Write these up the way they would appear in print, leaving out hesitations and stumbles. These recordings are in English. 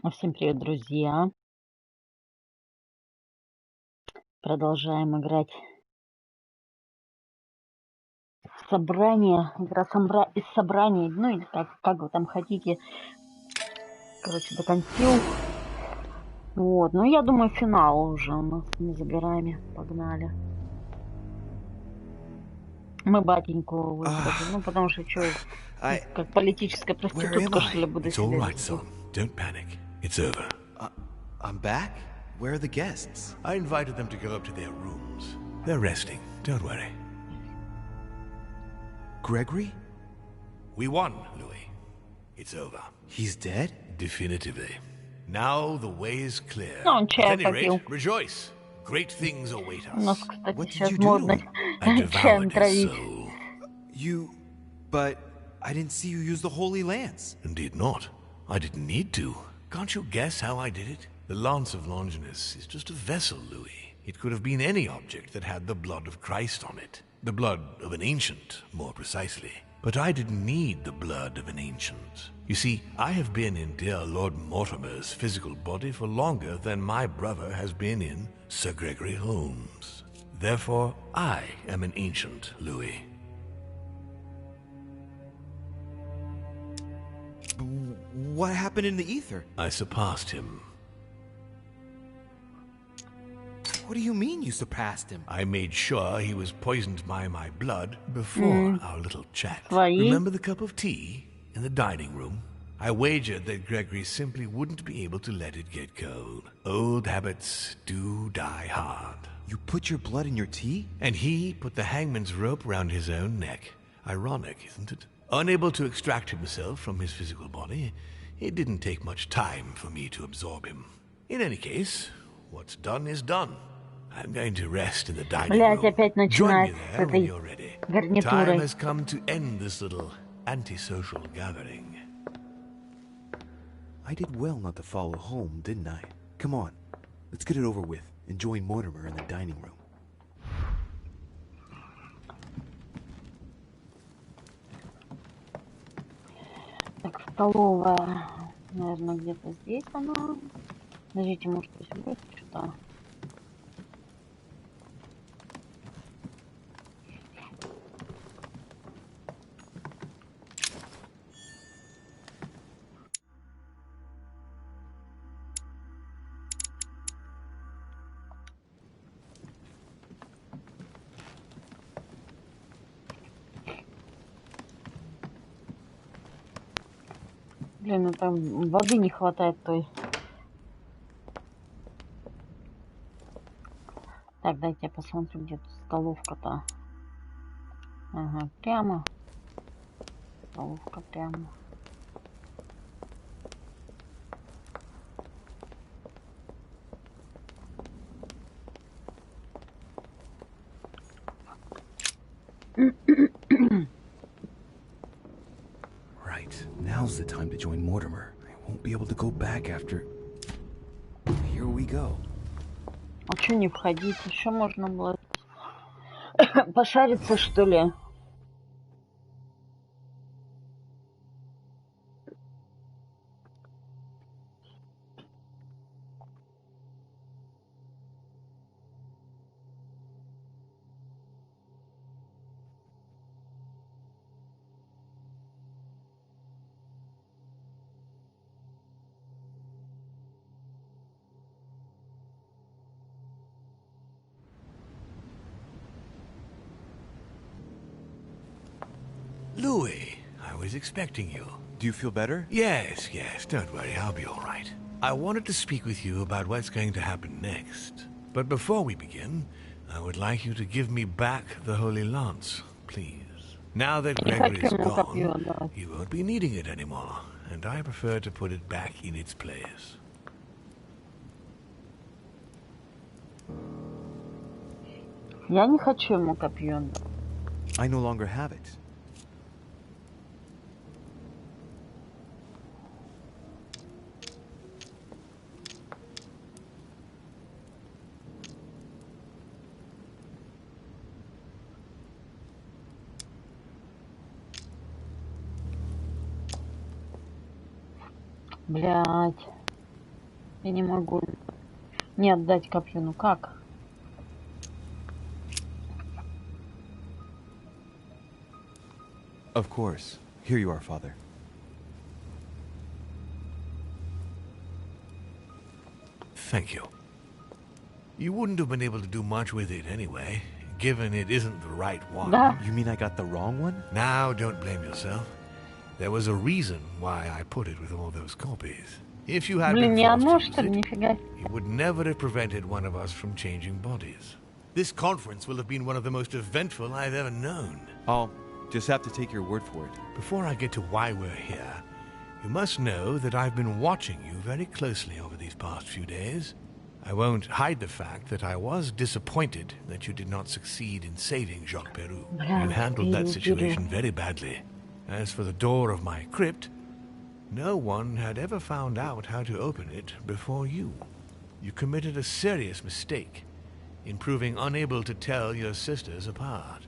Всем привет, друзья! Продолжаем играть в собрание. Игра из собраний. Ну или как вы там хотите. Короче, до Консилиум. Вот. Ну я думаю, финал уже у нас не за горами. Погнали. Мы батеньку выбрали. Ну потому что что, как политическая проститутка, что ли, буду It's all себя right, вести. son. Don't panic. It's over. I'm back? Where are the guests? I invited them to go up to their rooms. They're resting. Don't worry. Gregory? We won, Louis. It's over. He's dead? Definitively. Now the way is clear. Ну, он At чай any попил. rate, rejoice. Great things await У нас, us. кстати, What did сейчас you do? модно I чаем devoured his травить. soul. But I didn't see you use the Holy Lance. Indeed not. I didn't need to. Can't you guess how I did it? The Lance of Longinus is just a vessel, Louis. It could have been any object that had the blood of Christ on it. The blood of an ancient, more precisely. But I didn't need the blood of an ancient. You see, I have been in dear Lord Mortimer's physical body for longer than my brother has been in Sir Gregory Holmes. Therefore, I am an ancient, Louis. What happened in the ether? I surpassed him. What do you mean you surpassed him? I made sure he was poisoned by my blood before our little chat. Твои? Remember the cup of tea in the dining room? I wagered that Gregory simply wouldn't be able to let it get cold. Old habits do die hard. You put your blood in your tea? And he put the hangman's rope round his own neck. Ironic, isn't it? Unable to extract himself from his physical body, it didn't take much time for me to absorb him. In any case, what's done is done. I'm going to rest in the dining Блять, room. опять Join me начинает с there when этой you're ready. гарнитурой. Time has come to end this little antisocial gathering. I did well not to follow home, didn't I? Come on, let's get it over with and join Mortimer in the dining room. Так, столовая, наверное, где-то здесь она. Подождите, может здесь будет что-то. Блин, ну там воды не хватает той. Так, дайте я посмотрю, где тут столовка-то. Ага, прямо. Столовка прямо. Right, now's the time to join Mortimer. I won't be able to go back after... Here we go. А чё не входить? Еще можно было пошариться, что ли? Louis, I was expecting you. Do you feel better? Yes, don't worry, I'll be all right. I wanted to speak with you about what's going to happen next. But before we begin, I would like you to give me back the Holy Lance, please. Now that Gregory's gone, you won't be needing it anymore, and I prefer to put it back in its place. Я не хочу ему копье. I no longer have it. Блять. Я не могу не отдать копье. Ну как? Of course. Here you are, Father. Thank you. You wouldn't have been able to do much with it anyway, given it isn't the right one. Да. You mean I got the wrong one? Now, don't blame yourself. There was a reason why I put it with all those copies. If you had Блин, been не forced оно, to use что ли? it, Нифига. it would never have prevented one of us from changing bodies. This conference will have been one of the most eventful I've ever known. I'll just have to take your word for it. Before I get to why we're here, you must know that I've been watching you very closely over these past few days. I won't hide the fact that I was disappointed that you did not succeed in saving Jacques Peroux. You handled that situation very badly. As for the door of my crypt, no one had ever found out how to open it before you. You committed a serious mistake in proving unable to tell your sisters apart,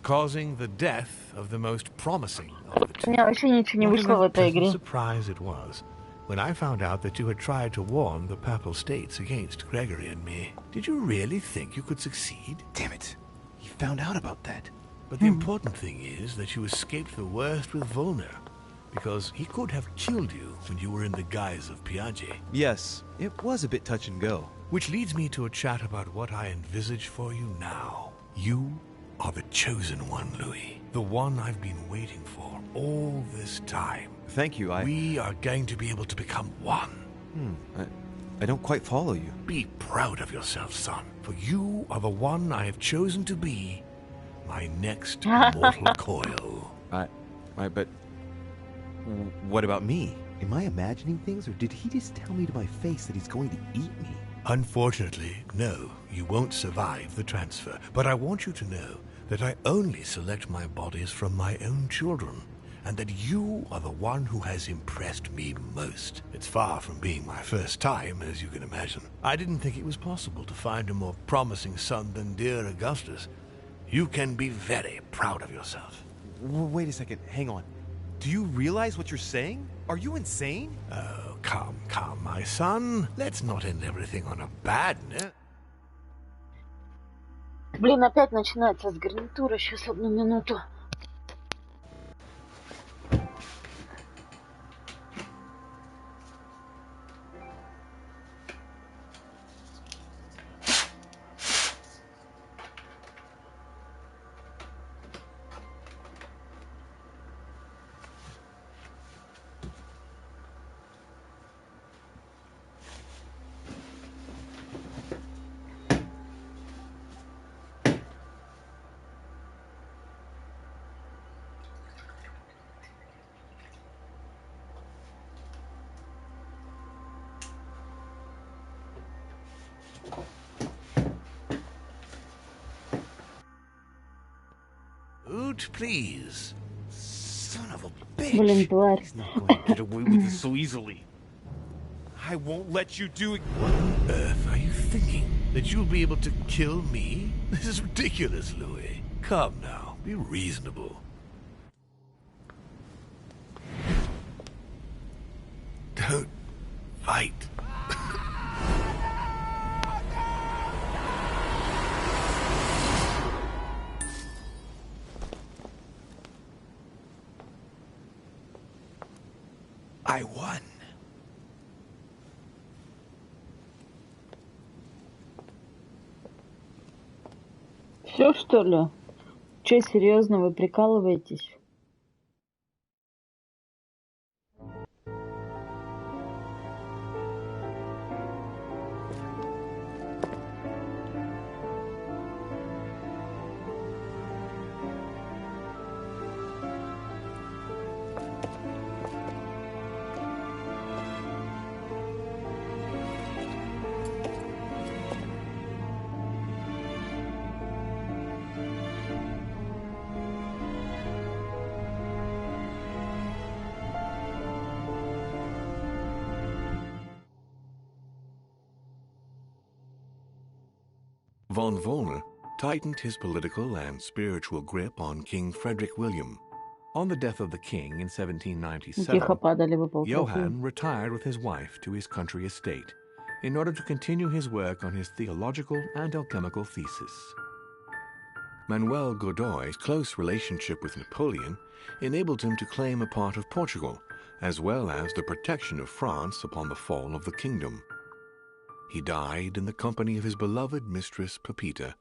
causing the death of the most promising of the two. У меня вообще ничего не What вышло в a этой pleasant игре. surprise it was when I found out that you had tried to warn the Papal States against Gregory and me. Did you really think you could succeed? Damn it. He found out about that. But the important thing is that you escaped the worst with Volner, because he could have killed you when you were in the guise of Piaget. Yes, it was a bit touch and go. Which leads me to a chat about what I envisage for you now. You are the chosen one, Louis. The one I've been waiting for all this time. Thank you, We are going to be able to become one. I don't quite follow you. Be proud of yourself, son, for you are the one I have chosen to be my next mortal coil. But what about me? Am I imagining things, or did he just tell me to my face that he's going to eat me? Unfortunately, no, you won't survive the transfer. But I want you to know that I only select my bodies from my own children, and that you are the one who has impressed me most. It's far from being my first time, as you can imagine. I didn't think it was possible to find a more promising son than dear Augustus. You can be very proud of yourself. Wait a second, hang on. Do you realize what you're saying? Are you insane? Oh, come, my son. Let's not end everything on a bad note. Блин, опять начинается с гарнитуры. Сейчас, одну минуту. Oot, please. Son of a bitch. Блин, тварь. He's not going to get away with this so easily. I won't let you do it. What on earth are you thinking? That you'll be able to kill me? This is ridiculous, Louis. Come now, be reasonable. Don't fight. I won. Все, что ли? Че, серьезно, вы прикалываетесь? Von Volner tightened his political and spiritual grip on King Frederick William. On the death of the king in 1797, Тихо падали вы полтора. Johann retired with his wife to his country estate, in order to continue his work on his theological and alchemical thesis. Manuel Godoy's close relationship with Napoleon enabled him to claim a part of Portugal, as well as the protection of France upon the fall of the kingdom. He died in the company of his beloved mistress Pepita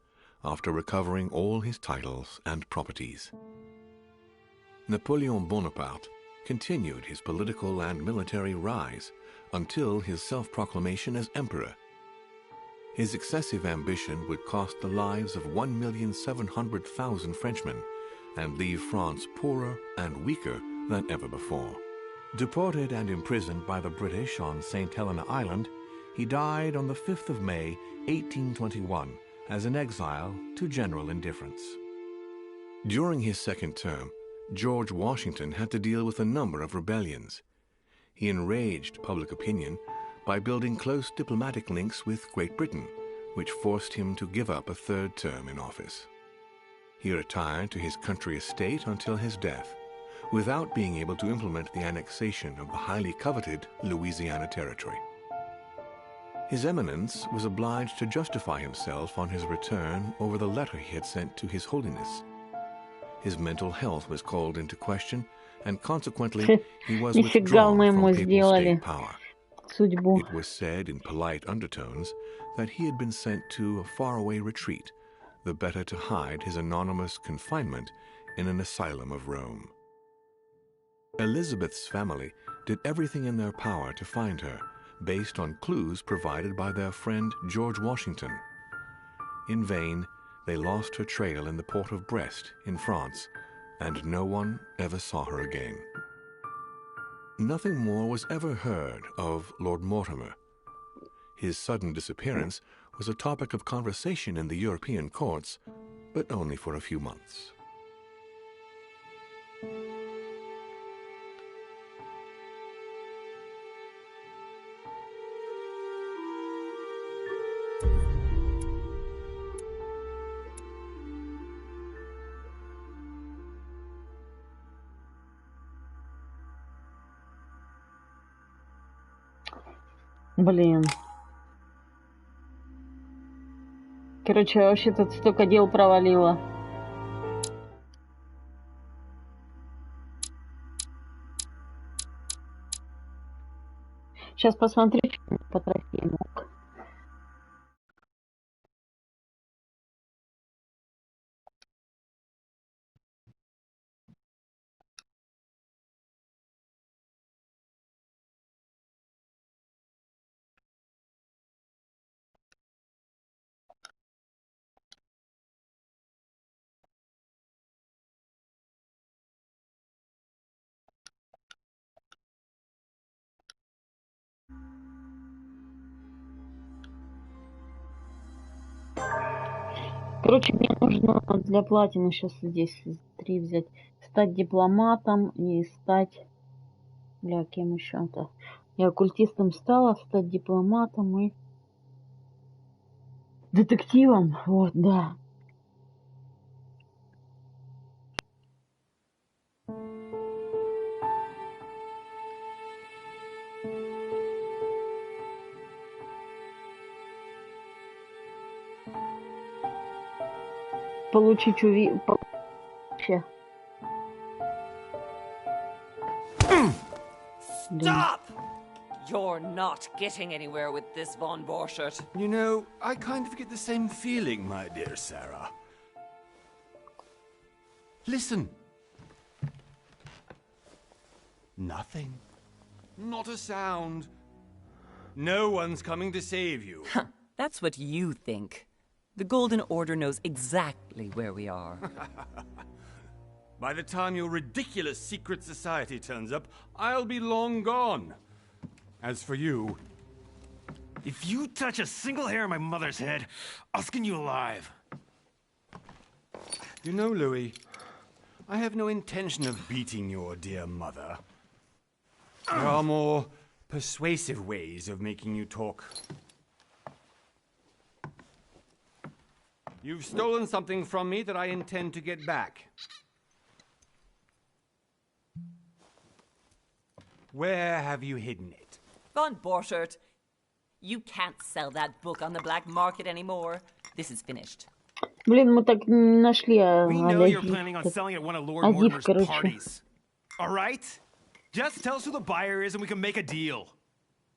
after recovering all his titles and properties. Napoleon Bonaparte continued his political and military rise until his self-proclamation as emperor. His excessive ambition would cost the lives of 1,700,000 Frenchmen and leave France poorer and weaker than ever before. Deported and imprisoned by the British on St. Helena Island, he died on the 5th of May, 1821, as an exile to general indifference. During his second term, George Washington had to deal with a number of rebellions. He enraged public opinion by building close diplomatic links with Great Britain, which forced him to give up a third term in office. He retired to his country estate until his death, without being able to implement the annexation of the highly coveted Louisiana Territory. His Eminence was obliged to justify himself on his return over the letter he had sent to His Holiness. His mental health was called into question, and consequently he was withdrawn from papal state power. It was said in polite undertones that he had been sent to a faraway retreat, the better to hide his anonymous confinement in an asylum of Rome. Elizabeth's family did everything in their power to find her, based on clues provided by their friend George Washington. In vain, they lost her trail in the port of Brest in France, and no one ever saw her again. Nothing more was ever heard of Lord Mortimer. His sudden disappearance was a topic of conversation in the European courts, but only for a few months. Блин. Короче, я вообще тут столько дел провалила. Сейчас посмотрю, что по трофеям. Короче, мне нужно для платины сейчас здесь 3 взять. Стать дипломатом и стать... Бля, кем еще-то? Я оккультистом стала, стать дипломатом и... детективом. Вот, да. Получить вообще. Stop! You're not getting anywhere with this von Borchert. You know, I kind of get the same feeling, my dear Sarah. Listen. Nothing. Not a sound. No one's coming to save you. That's what you think. The Golden Order knows exactly where we are. By the time your ridiculous secret society turns up, I'll be long gone. As for you... If you touch a single hair on my mother's head, I'll skin you alive. You know, Louis, I have no intention of beating your dear mother. There are more persuasive ways of making you talk. You've stolen something from me that I intend to get back. Where have you hidden it? Von Borchert, You can't sell that book on the black market anymore. This is finished. Блин, мы так не нашли We know you're planning on Адив, selling at one of Lord Mortimer's короче. parties. All right? Just tell us who the buyer is and we can make a deal.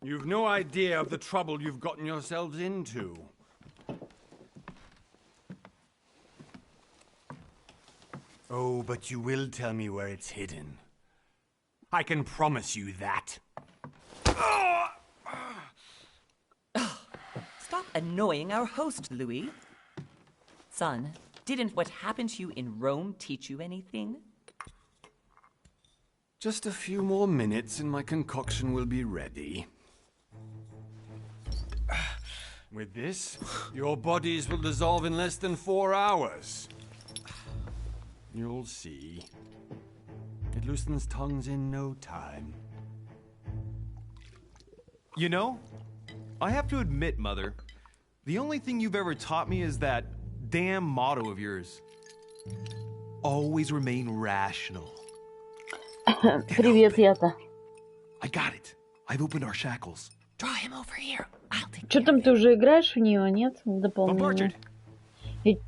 You've no idea of the trouble you've gotten yourselves into. Oh, but you will tell me where it's hidden. I can promise you that. Stop annoying our host, Louis. Son, didn't what happened to you in Rome teach you anything? Just a few more minutes and my concoction will be ready. With this, your bodies will dissolve in less than 4 hours. You'll see. It loosens tongues in no time. You know, I have to admit, Mother, the only thing you've ever taught me is that damn motto of yours. Always remain rational. Привет, Ята. I got it. I've opened our shackles. Draw him over here. I'll take Что там, ты уже играешь в нее, нет? В дополнение. И,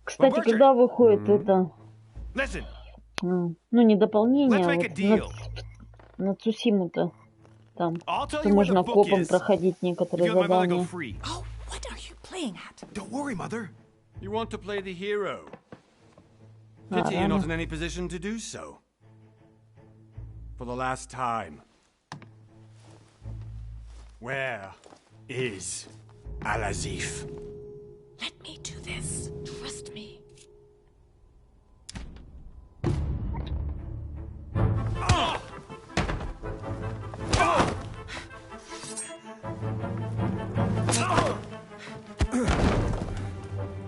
кстати, когда выходит это... Listen. Ну, не дополнение, а вот на Цусиму-то. Там можно копом проходить некоторые задания. Oh, what are you playing at? Don't worry, Mother. You want to play the hero? Pity you're not in any position to do so. For the last time. Where is Al-Azif? Let me do this. Trust me.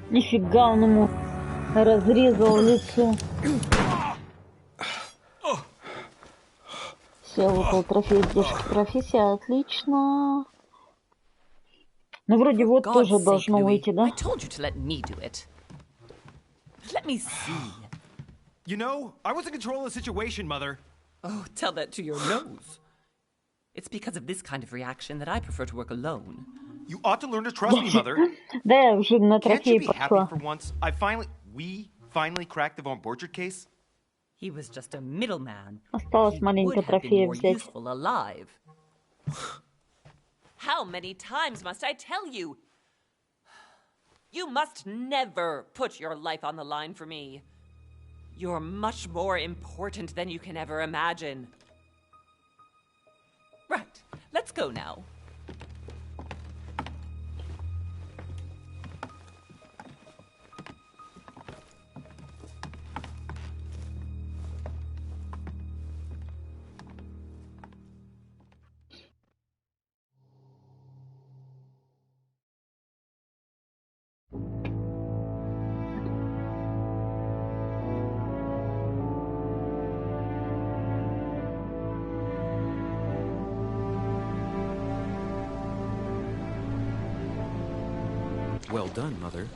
Нифига он ему разрезал лицо. Все, выпал трофей сдержки профессия, отлично. Ну, вроде вот тоже должно выйти, да? I told you to let me do it. Let me see. You know, I was in control of the situation, Mother. Oh, tell that to your nose. It's because of this kind of reaction that I prefer to work alone. You ought to learn to trust me, Mother. Да, я уже на Can't you трофей be пошла. happy for once? We finally cracked the Von Borchardt case? He was just a middleman. Осталось маленько трофея взять. Useful alive. How many times must I tell you? You must never put your life on the line for me. You're much more important than you can ever imagine. Right, let's go now. Well done, Mother.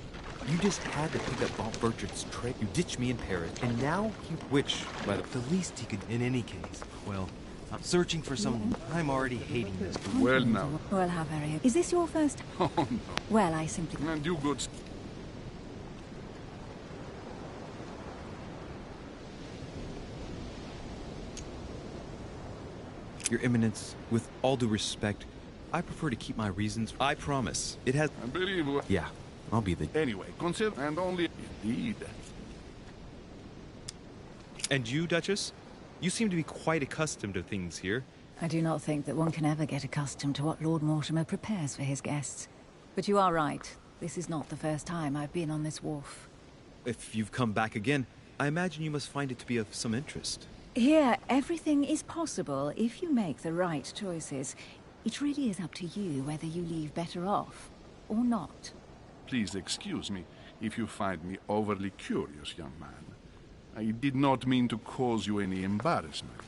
You just had to pick up Von Borchardt's tray. You ditched me in Paris, and now which, by the least he could, in any case. Well, I'm searching for someone. I'm already hating this. Well, now. Well, how very... Is this your first... Oh, no. Well, I simply... And you good... Your Eminence, with all due respect, I prefer to keep my reasons. I promise. It has... I believe... Yeah, I'll be the... Anyway, consider... And only... Indeed. And you, Duchess? You seem to be quite accustomed to things here. I do not think that one can ever get accustomed to what Lord Mortimer prepares for his guests. But you are right. This is not the first time I've been on this wharf. If you've come back again, I imagine you must find it to be of some interest. Here, everything is possible if you make the right choices. It really is up to you whether you leave better off or not. Please excuse me if you find me overly curious, young man. I did not mean to cause you any embarrassment.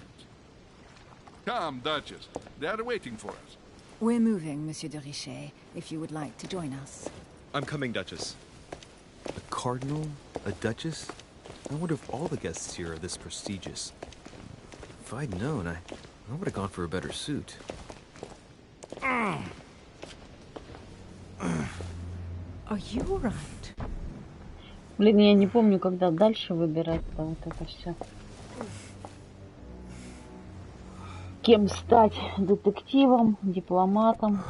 Come, Duchess. They are waiting for us. We're moving, Monsieur de Richet, if you would like to join us. I'm coming, Duchess. A cardinal? A duchess? I wonder if all the guests here are this prestigious. If I'd known, I would have gone for a better suit. Are you all right? Блин, я не помню, когда дальше выбирать-то вот это все. Кем стать? Детективом, дипломатом?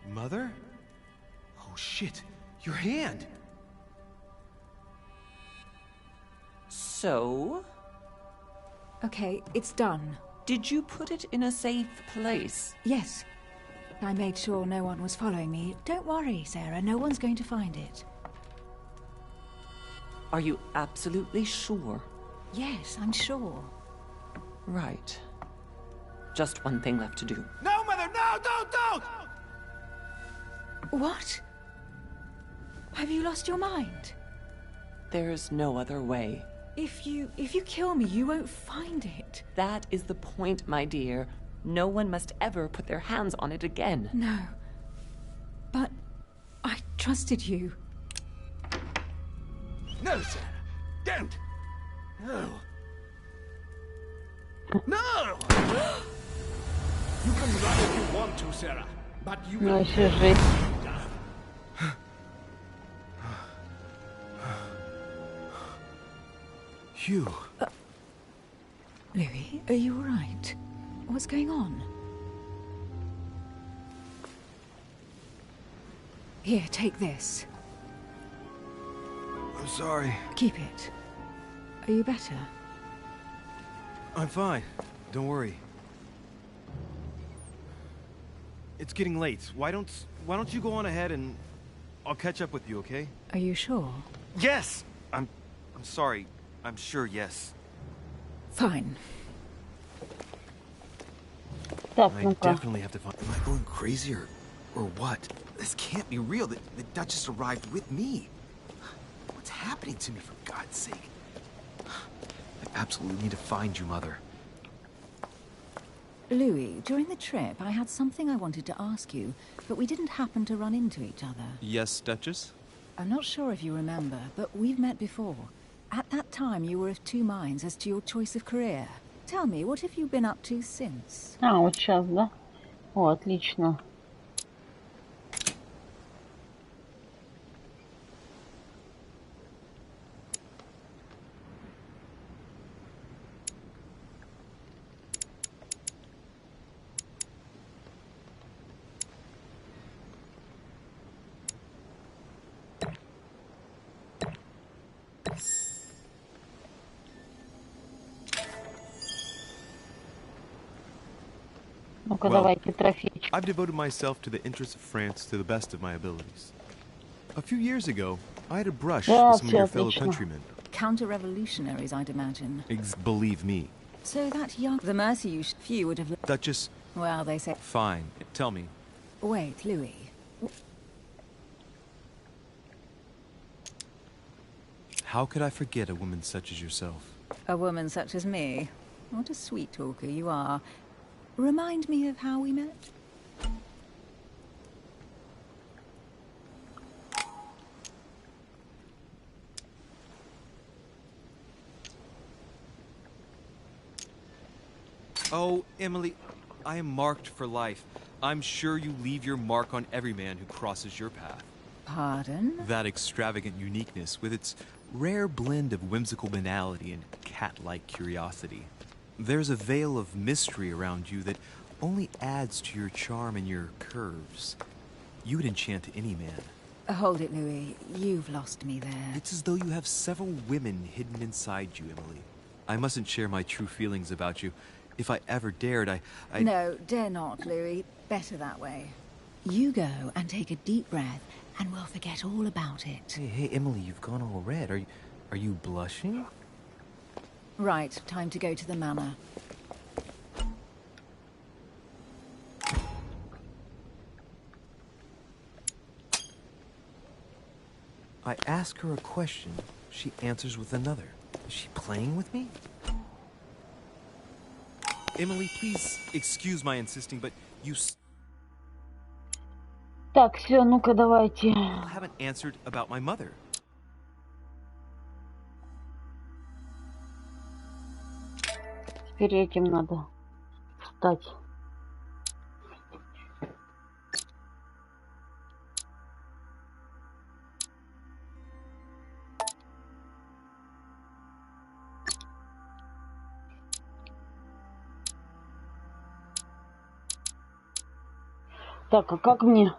Mother? Oh shit, your hand! So, Okay, it's done. did you put it in a safe place? Yes. I made sure no one was following me. Don't worry, Sarah, no one's going to find it. Are you absolutely sure? Yes, I'm sure. Right. Just one thing left to do. No, Mother, no, don't! What? Have you lost your mind? There's no other way. If you kill me, you won't find it. That is the point, my dear. No one must ever put their hands on it again. No. But I trusted you. No, Sarah, don't! No. No! You can run if you want to, Sarah, but you Ну, will еще жесть. Hugh. Louis, are you all right? What's going on? Here, take this. I'm sorry. Keep it. Are you better? I'm fine. Don't worry. It's getting late. Why don't you go on ahead and I'll catch up with you, okay? Are you sure? Yes! I'm sorry. I'm sure, yes. Fine. Так, I ну-ка. definitely have to find... Am I going crazy or what? This can't be real. The Duchess arrived with me. What's happening to me, for God's sake? I absolutely need to find you, Mother. Louis, during the trip, I had something I wanted to ask you, but we didn't happen to run into each other. Yes, Duchess? I'm not sure if you remember, but we've met before. At that time, you were of two minds as to your choice of career. Tell me, what have you been up to since? А, вот сейчас, да? О, отлично. Ну-ка, Well, давайте трофейчик. I've devoted myself to the interests of France to the best of my abilities. A few years ago, I had a brush Да, with some of your всё fellow отлично. countrymen. Counter-revolutionaries, I'd imagine. Believe me. So that young... The mercy you... Few would have... Duchess, Well, they say... fine. Tell me. Wait, Louis. How could I forget a woman such as yourself? A woman such as me? What a sweet talker you are. Remind me of how we met? Oh, Emily, I am marked for life. I'm sure you leave your mark on every man who crosses your path. Pardon? That extravagant uniqueness, with its rare blend of whimsical banality and cat-like curiosity. There's a veil of mystery around you that only adds to your charm and your curves. You would enchant any man. Hold it, Louis. You've lost me there. It's as though you have several women hidden inside you, Emily. I mustn't share my true feelings about you. If I ever dared, I... No, dare not, Louis. Better that way. You go and take a deep breath, and we'll forget all about it. Hey, Emily, you've gone all red. Are you blushing? Right, time to go to the manor. I ask her a question, she answers with another. Is she playing with me? Emily, please excuse my insisting, but you Так, все, ну-ка, давайте. haven't answered about my mother. Теперь этим надо встать. Так, а как мне...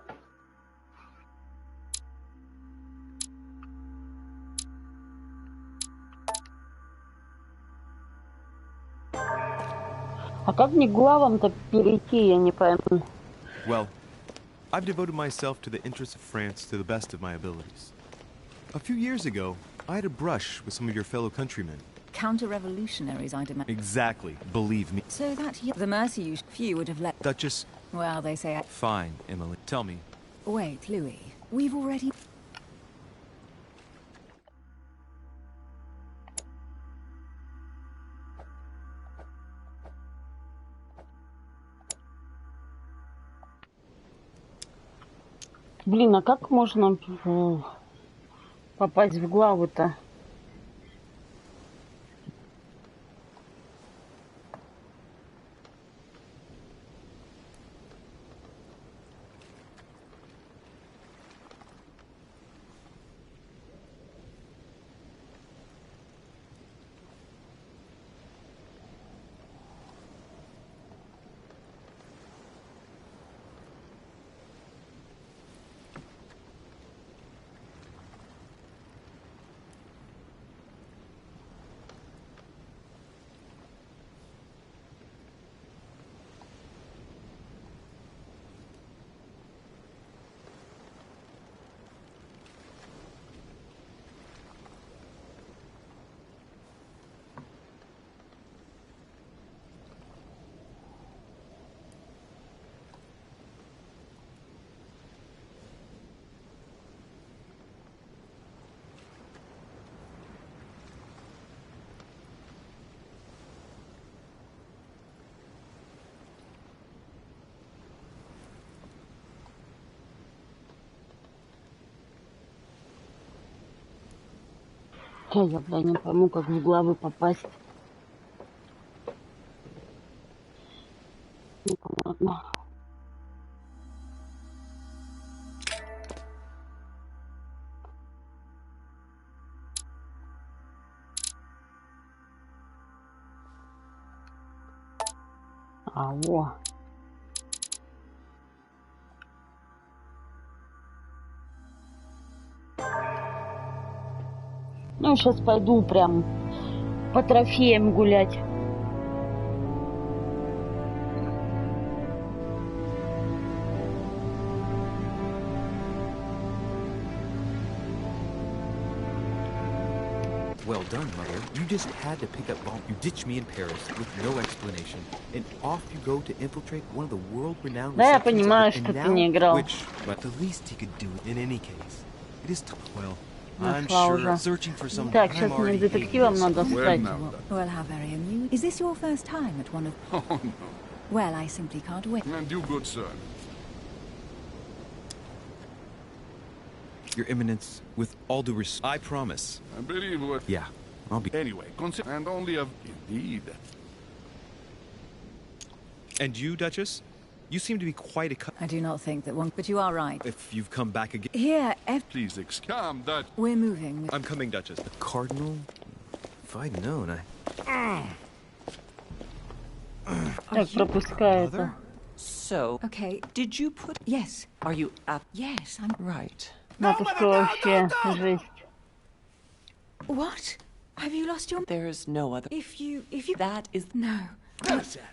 А как мне к главам-то перейти, я не пойму. Well, I've devoted myself to the interests of France to the best of my abilities. A few years ago, I had a brush with some of your fellow countrymen. Counter-revolutionaries, I'd imagine. Exactly, believe me. So that the mercy you few would have let... Duchess, Well, they say... fine, Emily. Tell me. Wait, Louis. We've already... Блин, а как можно попасть в главу-то? Я, бля, не пойму, как в главы попасть. Ладно. Во. Ну, сейчас пойду прям по трофеям гулять. Well done, Mother. You just had to pick up bomb. You ditched me in Paris with no explanation, and off you go to infiltrate one of the world-renowned Да, я receptions понимаю, of the- что and ты now, не играл. which, but the least he could do in any case. It is well. I'm Нашла sure уже. searching for some. Так, I'm сейчас мне already детективом hating надо this. Well, стать. now, Well, how very amusing. Is this your first time at one of... Oh, no. Well, I simply can't wait. And you, good sir. Your Eminence, with all due respect, I promise. I believe what... Yeah, I'll be. Anyway, consider... And only of... Indeed. And you, Duchess? You seem to be quite a. I do not think that one... But you are right. If you've come back again. Here, Please, calm, Dutch. we're moving. I'm coming, Duchess. The Cardinal? If I'd known, I. Так, пропускаю это. Mother? So, Okay. did you put... Yes. Are you up? Yes, I'm... Right. Матушка вообще жесть. What? Have you lost your... There's no other... If you... That is... No. Well, Sarah.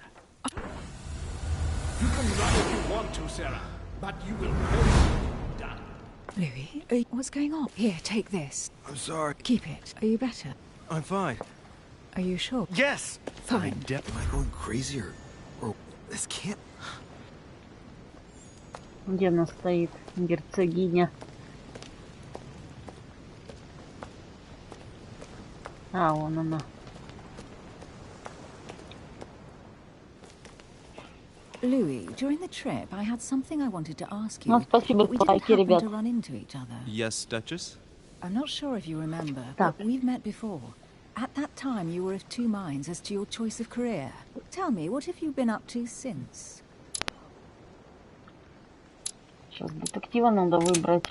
You can run if you want to, Sarah, but you will be done. Louis, what's going on? Here, take this. I'm sorry. Keep it. Are you better? I'm fine. Are you sure? Yes! Fine. Am I going crazy or this can't. Где она стоит? Герцогиня. А, вон она. Louis, during the trip, I had something I wanted to ask you. Ну, спасибо but we за didn't лайки, happen ребят. to run into each other. Yes, Duchess? I'm not sure if you remember, Так. but we've met before. At that time, you were of two minds as to your choice of career. Tell me, what have you been up to since? Сейчас детектива надо выбрать.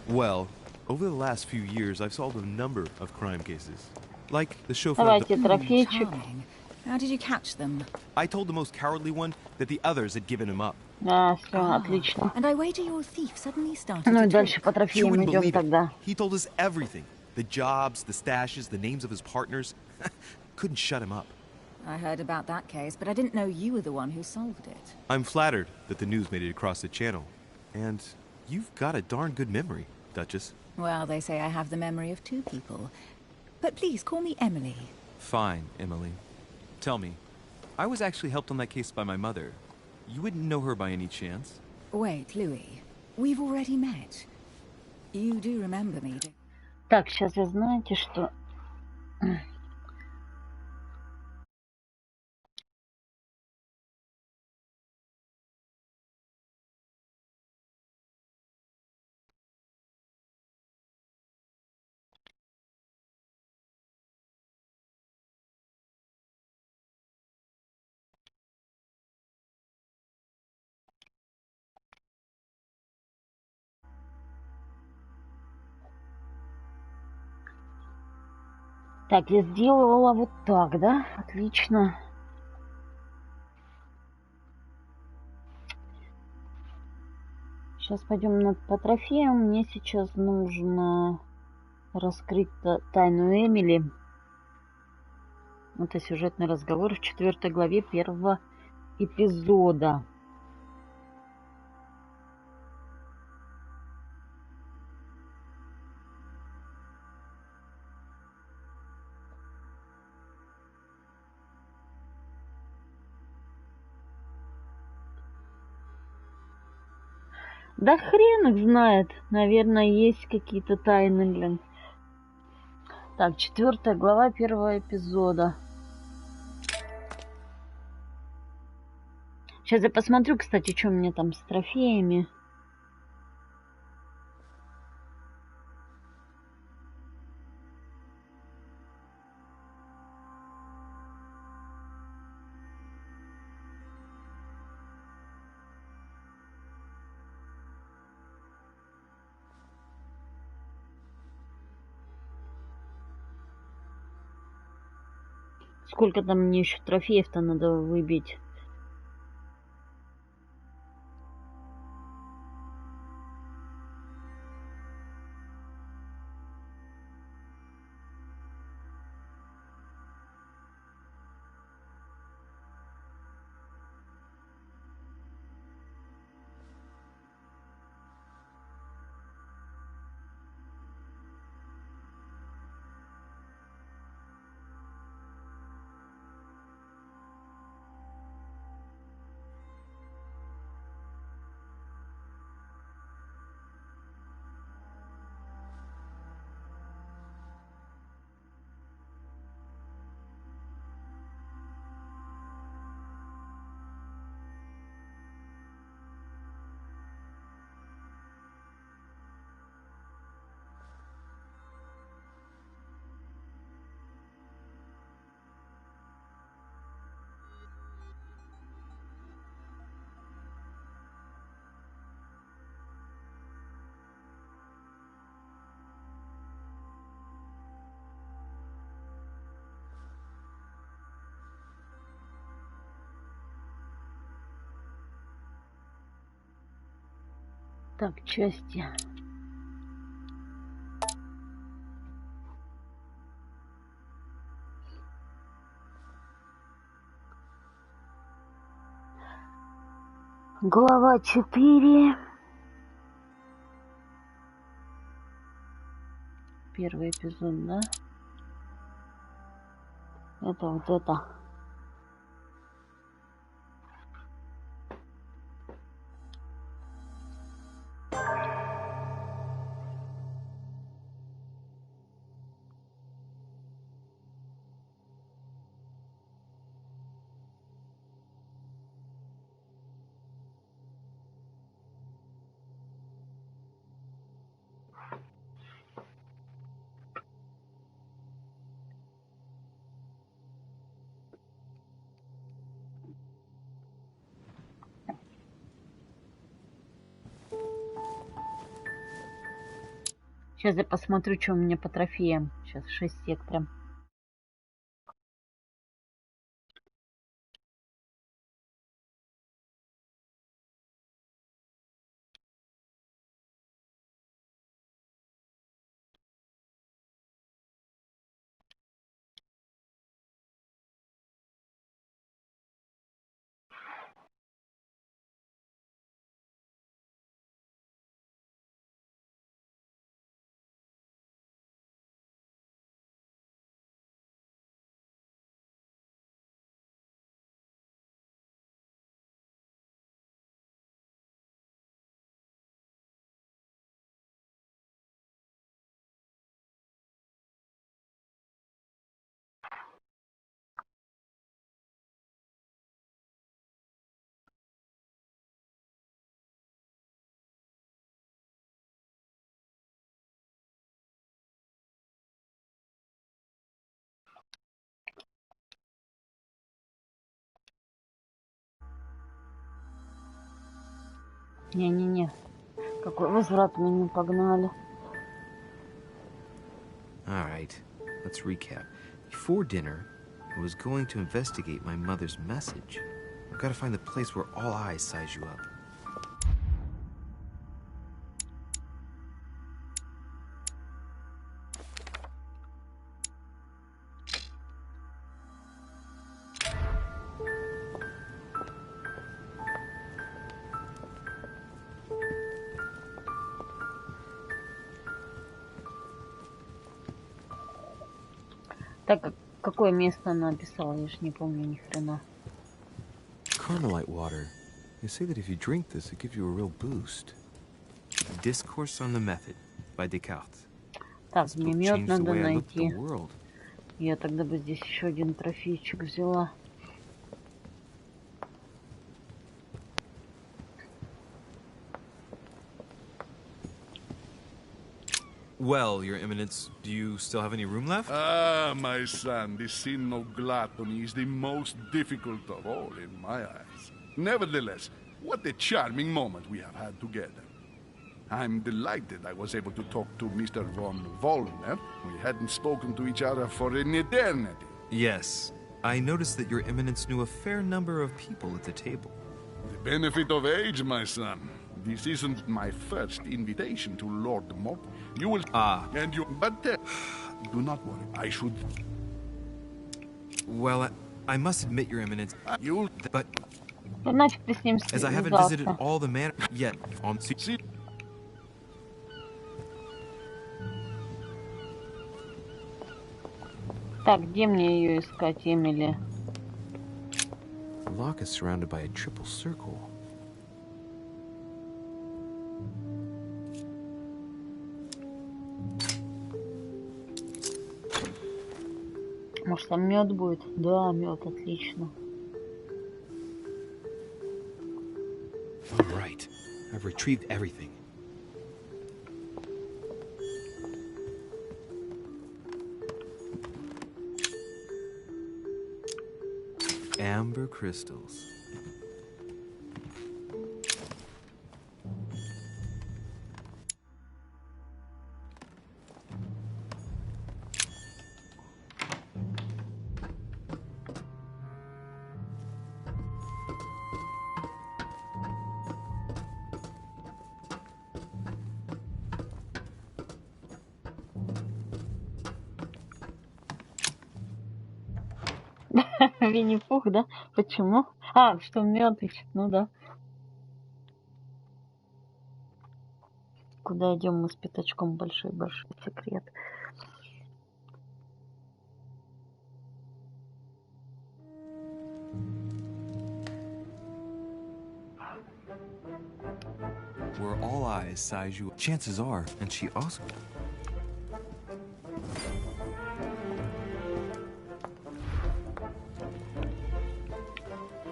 Well, Over the last few years, I've solved a number of crime cases. Like the chauffeur... Давайте трофейчик. How did you catch them? I told the most cowardly one that the others had given him up. Да, все, отлично. And I wager your thief suddenly started Ну и to дальше по talk. You трофеям wouldn't идем believe it. тогда. He told us everything. The jobs, the stashes, the names of his partners. Couldn't shut him up. I heard about that case, but I didn't know you were the one who solved it. I'm flattered that the news made it across the channel. And you've got a darn good memory, Duchess. Well, they say I have the memory of two people. But please call me Emily. Fine, Emily. Tell me, I was actually helped on that case by my mother. You wouldn't know her by any chance? Wait, Louis. We've already met. You do remember me, do... Так, сейчас вы знаете, что... Так, я сделала вот так, да? Отлично. Сейчас пойдем по трофеям. Мне сейчас нужно раскрыть тайну Эмили. Это сюжетный разговор в 4 главе 1 эпизода. Да хрен их знает. Наверное, есть какие-то тайны, блин. Так, 4 глава 1 эпизода. Сейчас я посмотрю, кстати, что у меня там с трофеями. Сколько там мне еще трофеев-то надо выбить? Так, части. Глава 4. Первый эпизод, да? Это вот это. Сейчас я посмотрю, что у меня по трофеям. Сейчас 6 сек прям. Не-не-не. Какой возврат меня погнали. Alright, let's recap. Before dinner, I was going to investigate my mother's message. I've got to find the place where all eyes size you up. Так, какое место она описала, я ж не помню ни хрена. Carmelite water. They say that if you drink this, it gives you a real boost. Discourse on the Method by Descartes. Так, мне мед надо найти. Я тогда бы здесь еще один трофейчик взяла. Well, Your Eminence, do you still have any room left? Ah, my son, the sin of gluttony is the most difficult of all in my eyes. Nevertheless, what a charming moment we have had together. I'm delighted I was able to talk to Mr. von Wollner. We hadn't spoken to each other for an eternity. Yes. I noticed that Your Eminence knew a fair number of people at the table. The benefit of age, my son. This isn't my first invitation to Lord Mop. You will... And you... But do not worry. I should... Well, I must admit, Your Eminence... You'll... But... Значит, ты с ним As I haven't visited all the manor yet on... Так, где мне ее искать, Эмили? The lock is surrounded by a triple circle. Может, там мед будет? Да, мед, отлично. All right. I've retrieved everything. Amber crystals. Винни-Пух, да? Почему? А, что мед ищет, ну да. Куда идем мы с пятачком? Большой-большой секрет. Where all eyes size you, chances are, and she also...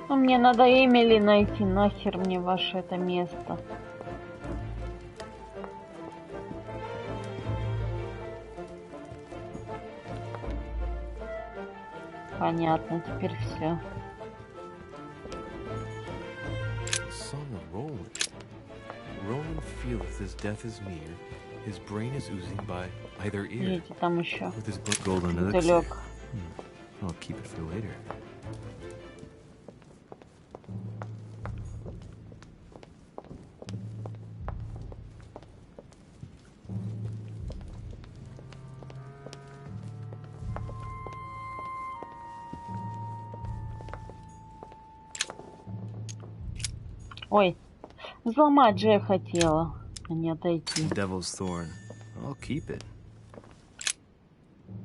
Ну, мне надо Эмили найти, нахер мне ваше это место. Понятно, теперь все. Song of Roland. Roland feeleth his death is near. His brain is oozing by either ear. Видите, там еще With his golden elixir. далек. I'll keep it for later. Ой, взломать же я хотела, а не отойти. Devil's thorn. I'll keep it.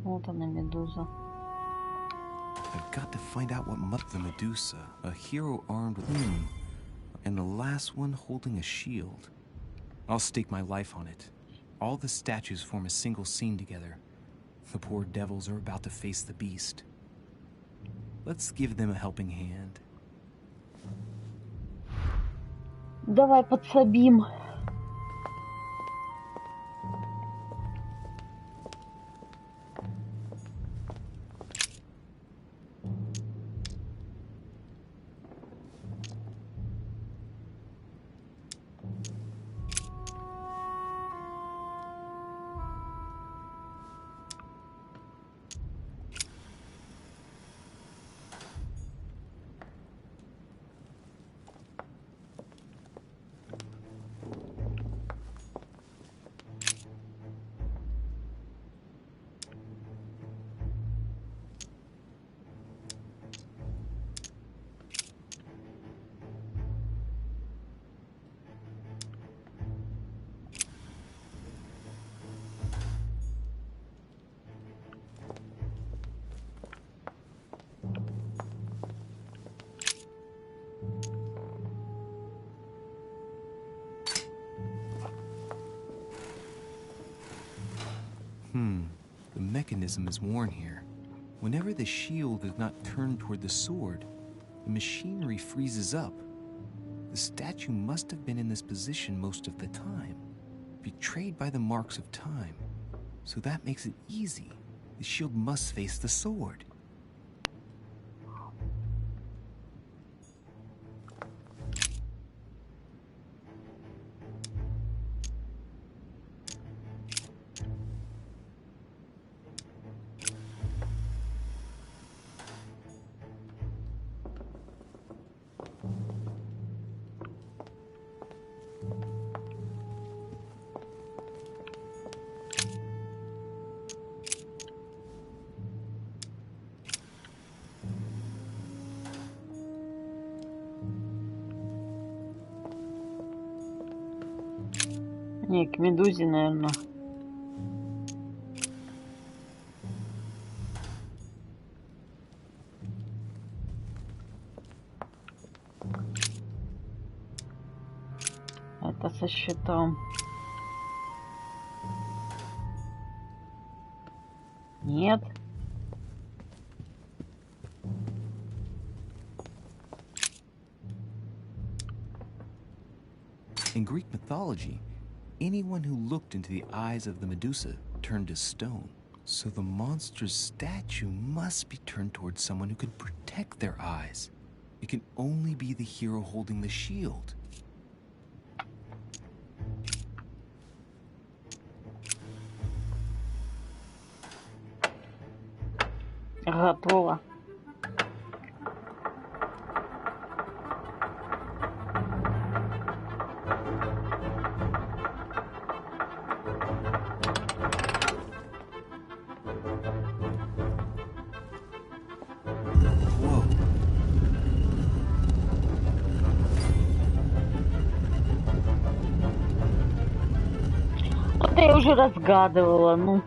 Вот она, медуза. I've got to find out what the Medusa, a hero armed with and the last one holding a shield. I'll stake my life on it. All the statues form a single scene together. The poor devils are about to face the beast. Let's give them a helping hand. Давай подсобим. The mechanism is worn here. Whenever the shield is not turned toward the sword, the machinery freezes up. The statue must have been in this position most of the time, betrayed by the marks of time. So that makes it easy. The shield must face the sword. Не, к медузе, наверное. Это со щитом. Нет. In Greek mythology, anyone who looked into the eyes of the Medusa turned to stone. So the monster's statue must be turned towards someone who can protect their eyes. It can only be the hero holding the shield. Готово. Вот я уже разгадывала, ну.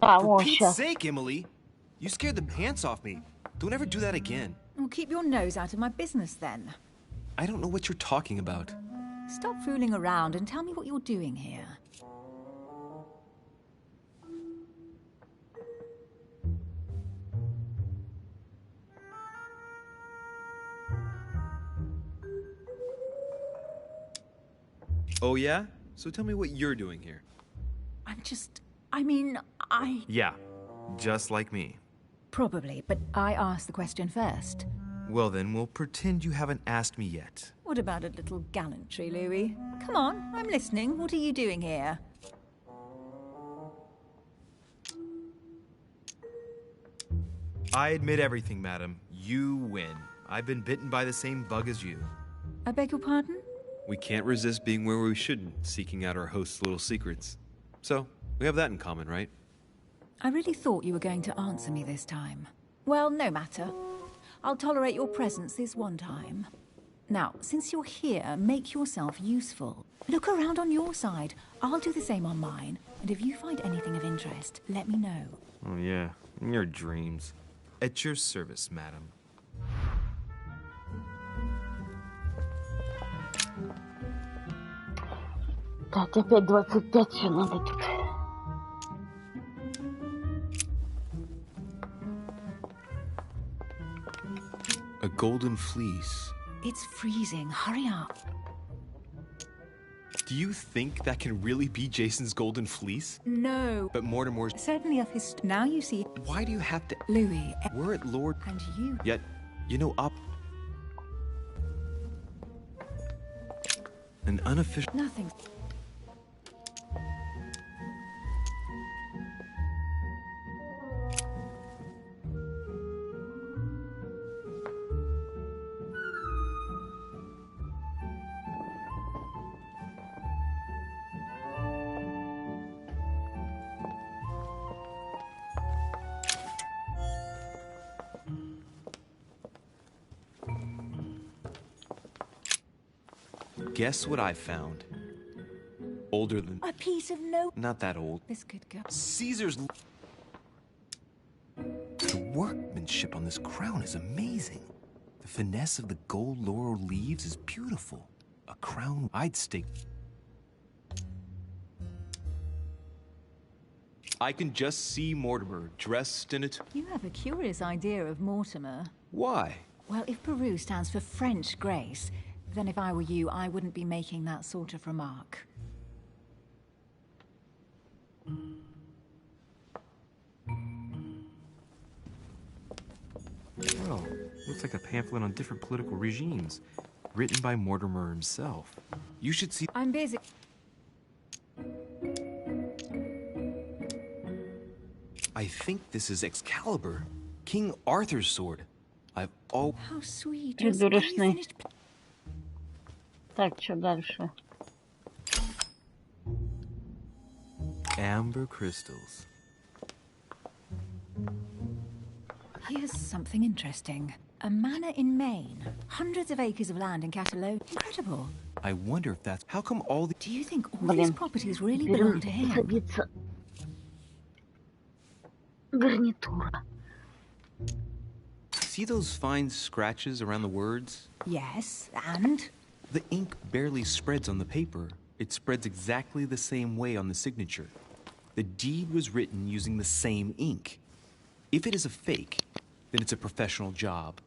For вот Pete's сейчас. sake, Emily! You scared the pants off me. Don't ever do that again. Well, keep your nose out of my business then. I don't know what you're talking about. Stop fooling around and tell me what you're doing here. Oh yeah? So tell me what you're doing here. I Yeah, just like me. Probably, but I asked the question first. Well then, we'll pretend you haven't asked me yet. What about a little gallantry, Louis? Come on, I'm listening. What are you doing here? I admit everything, madam. You win. I've been bitten by the same bug as you. I beg your pardon? We can't resist being where we shouldn't, seeking out our host's little secrets. So, we have that in common, right? I really thought you were going to answer me this time. Well, no matter. I'll tolerate your presence this one time. Now, since you're here, make yourself useful. Look around on your side. I'll do the same on mine. And if you find anything of interest, let me know. Oh yeah, in your dreams. At your service, madam. Так, опять 25, все надо тут. A golden fleece. It's freezing. Hurry up. Do you think that can really be Jason's golden fleece? No. But Mortimer's... Certainly of his... Now you see... Why do you have to... Louis... We're at Lord... And you... Yet, you know, an unofficial... Nothing. Guess what I found? Older than... A piece of note. Not that old. This could go. Caesar's... The workmanship on this crown is amazing. The finesse of the gold laurel leaves is beautiful. A crown I'd stake... I can just see Mortimer dressed in it. You have a curious idea of Mortimer. Why? Well, if Peru stands for French grace, then if I were you, I wouldn't be making that sort of remark. Well, looks like a pamphlet on different political regimes, written by Mortimer himself. You should see... I'm busy. I think this is Excalibur, King Arthur's sword. I've all... How sweet. Придурочный. Так, что дальше? Amber crystals. Here's something interesting. A manor in Maine. Hundreds of acres of land in Catalonia. Incredible. I wonder if that's... How come all the... Do you think all these properties really belong to him? Садится. Гарнитура. See those fine scratches around the words? Yes, and? The ink barely spreads on the paper. It spreads exactly the same way on the signature. The deed was written using the same ink. If it is a fake, then it's a professional job.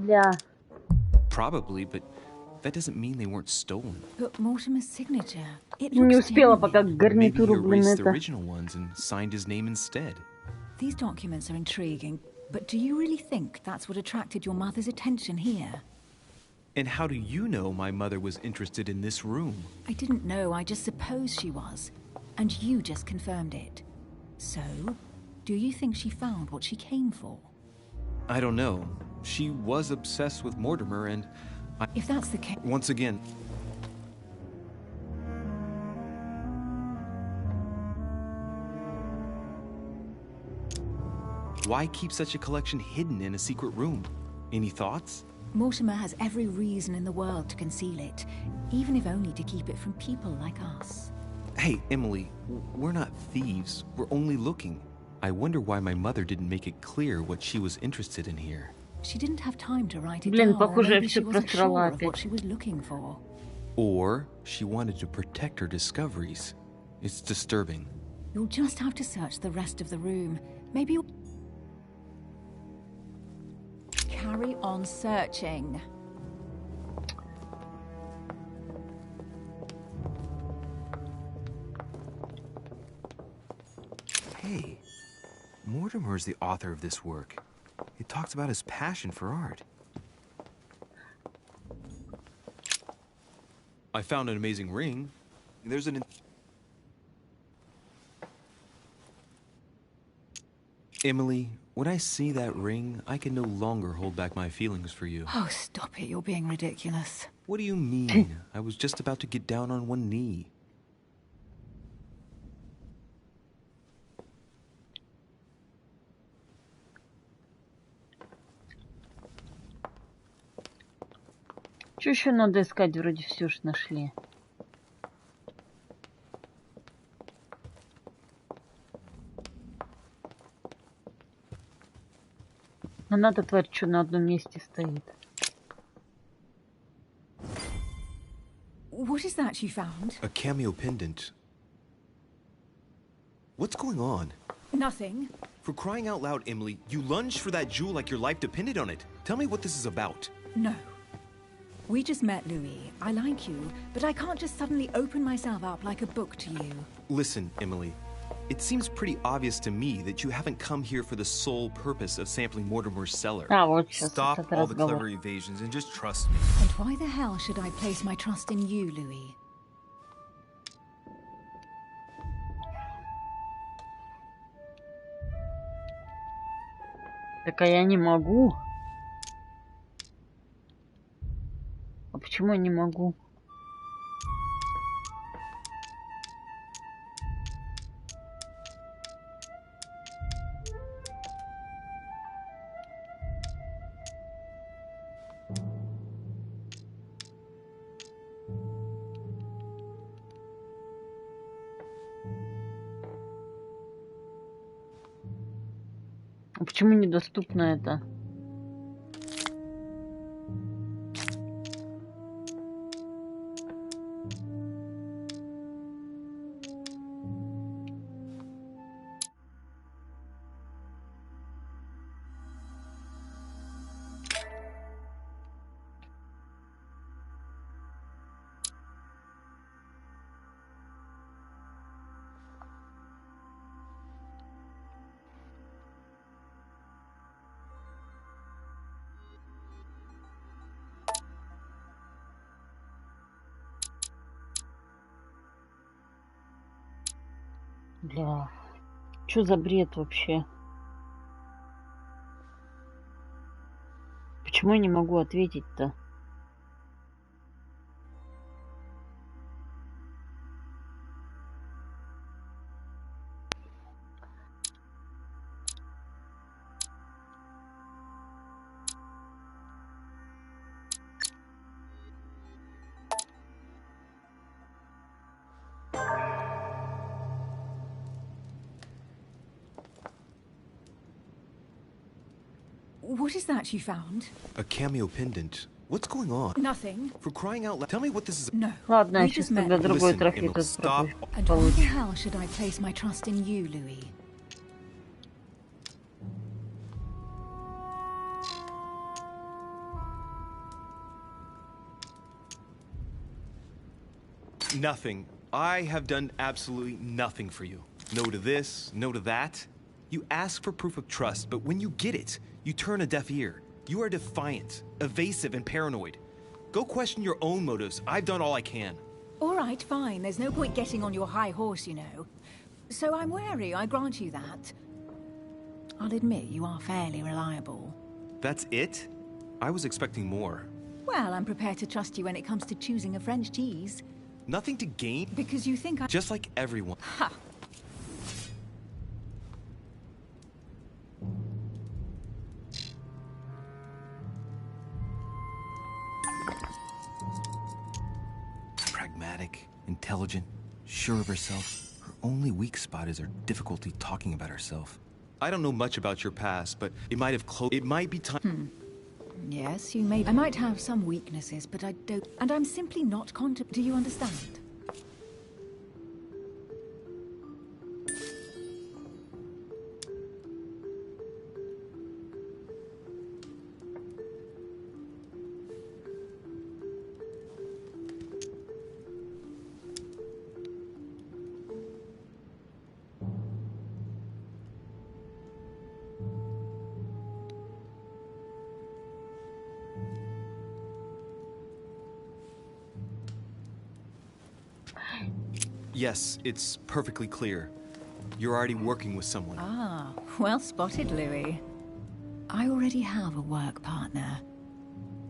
Yeah. Probably, but that doesn't mean they weren't stolen. But Mortimer's signature. It Не looks успела genuine. пока Maybe he гарнитуру, блин, erased the это. original ones and signed his name instead. These documents are intriguing, but do you really think that's what attracted your mother's attention here? And how do you know my mother was interested in this room? I didn't know, I just supposed she was. And you just confirmed it. So, do you think she found what she came for? I don't know. She was obsessed with Mortimer and... If that's the case... Once again... Why keep such a collection hidden in a secret room? Any thoughts? Mortimer has every reason in the world to conceal it, even if only to keep it from people like us. Hey, Emily, we're not thieves. We're only looking. I wonder why my mother didn't make it clear what she was interested in here. She didn't have time to write it Блин, down, or похоже, я maybe she всё wasn't просрала sure of опять. what she was looking for. Or she wanted to protect her discoveries. It's disturbing. You'll just have to search the rest of the room. Maybe you'll... Carry on searching. Mortimer is the author of this work. It talks about his passion for art. I found an amazing ring. There's an... Emily, when I see that ring, I can no longer hold back my feelings for you. Oh, stop it. You're being ridiculous. What do you mean? I was just about to get down on one knee. Что еще надо искать? Вроде все ж нашли. Но надо, тварь, что на одном месте стоит. What is that you found? A cameo pendant. What's going on? Nothing. For crying out loud, Emily, you lunged for that jewel like your life depended on it. Tell me what this is about. No. We just met, Louis. I like you, but I can't just suddenly open myself up like a book to you. Listen, Emily. It seems pretty obvious to me that you haven't come here for the sole purpose of sampling Mortimer's cellar. Stop all the clever evasions and just trust me. And why the hell should I place my trust in you, Louis? Так а я не могу. А почему я не могу? А почему недоступно это? Бля, что за бред вообще? Почему я не могу ответить-то? What is that you found? A cameo pendant. What's going on? Nothing. For crying out loud, tell me what this is. No. Ладно, я We сейчас just met. тогда другой Listen, трофей Emily, тут stop. And why the hell should I place my trust in you, Louis? Nothing. I have done absolutely nothing for you. No to this, no to that. You ask for proof of trust, but when you get it, you turn a deaf ear. You are defiant, evasive, and paranoid. Go question your own motives. I've done all I can. All right, fine. There's no point getting on your high horse, you know. So I'm wary, I grant you that. I'll admit you are fairly reliable. That's it? I was expecting more. Well, I'm prepared to trust you when it comes to choosing a French cheese. Nothing to gain? Because you think I... Just like everyone. Ha! Pragmatic, intelligent, sure of herself. Her only weak spot is her difficulty talking about herself. I don't know much about your past, but it might have It might be time. Yes, you may... I might have some weaknesses, but I don't... And I'm simply not Do you understand? Yes, it's perfectly clear. You're already working with someone. Ah, well spotted, Louis. I already have a work partner.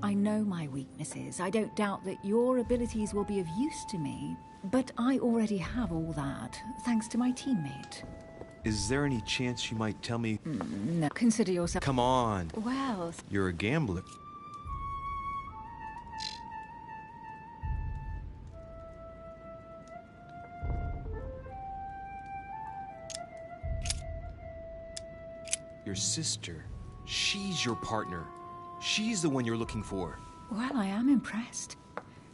I know my weaknesses. I don't doubt that your abilities will be of use to me, but I already have all that, thanks to my teammate. Is there any chance you might tell me? No, consider yourself... Come on. Well... You're a gambler. Your sister. She's your partner. She's the one you're looking for. Well, I am impressed.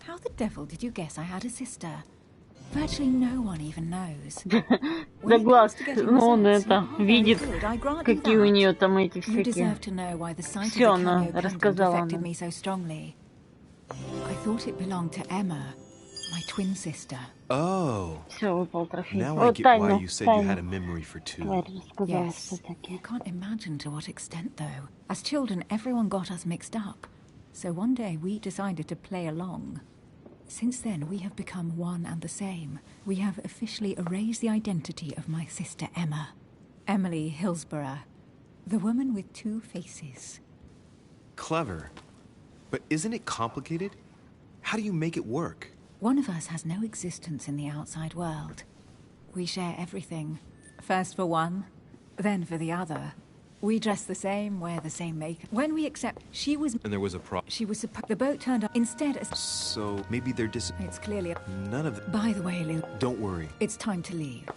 How the devil did you guess I had a sister? Virtually no one even knows. Да глаз, он это видит, какие у нее там эти всякие. Все она рассказала. I thought it belonged to Emma, my twin sister. Oh. Все, выпал трофей. Now I get why you said you had a memory for two. Yes, you can't imagine to what extent though. As children, everyone got us mixed up. So one day we decided to play along. Since then, we have become one and the same. We have officially erased the identity of my sister Emma. Emily Hillsborough. The woman with two faces. Clever. But isn't it complicated? How do you make it work? One of us has no existence in the outside world. We share everything. First for one, then for the other. We dress the same, wear the same makeup. When we accept, she was... And there was a problem. She was supposed... The boat turned up instead as... So, maybe they're It's clearly... None of it... By the way, Lou... Don't worry. It's time to leave.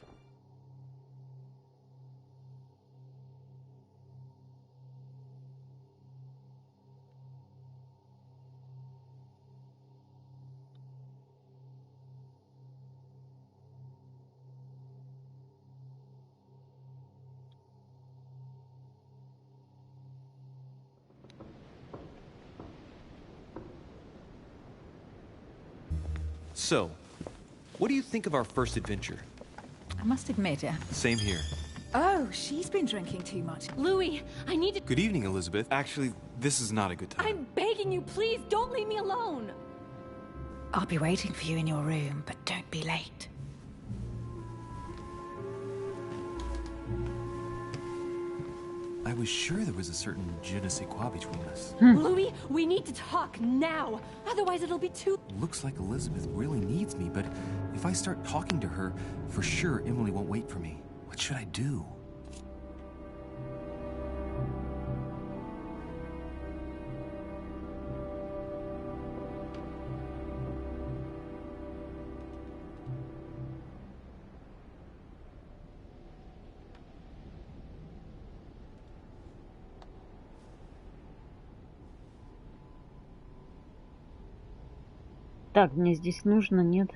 So, what do you think of our first adventure? I must admit, Same here. Oh, she's been drinking too much. Louis, I need to... Good evening, Elizabeth. Actually, this is not a good time. I'm begging you, please, don't leave me alone. I'll be waiting for you in your room, but don't be late. I was sure there was a certain je ne sais quoi between us. Louis, we need to talk now. Otherwise it'll be too... Looks like Elizabeth really needs me, but if I start talking to her, for sure Emily won't wait for me. What should I do? Так, мне здесь нужно, нет?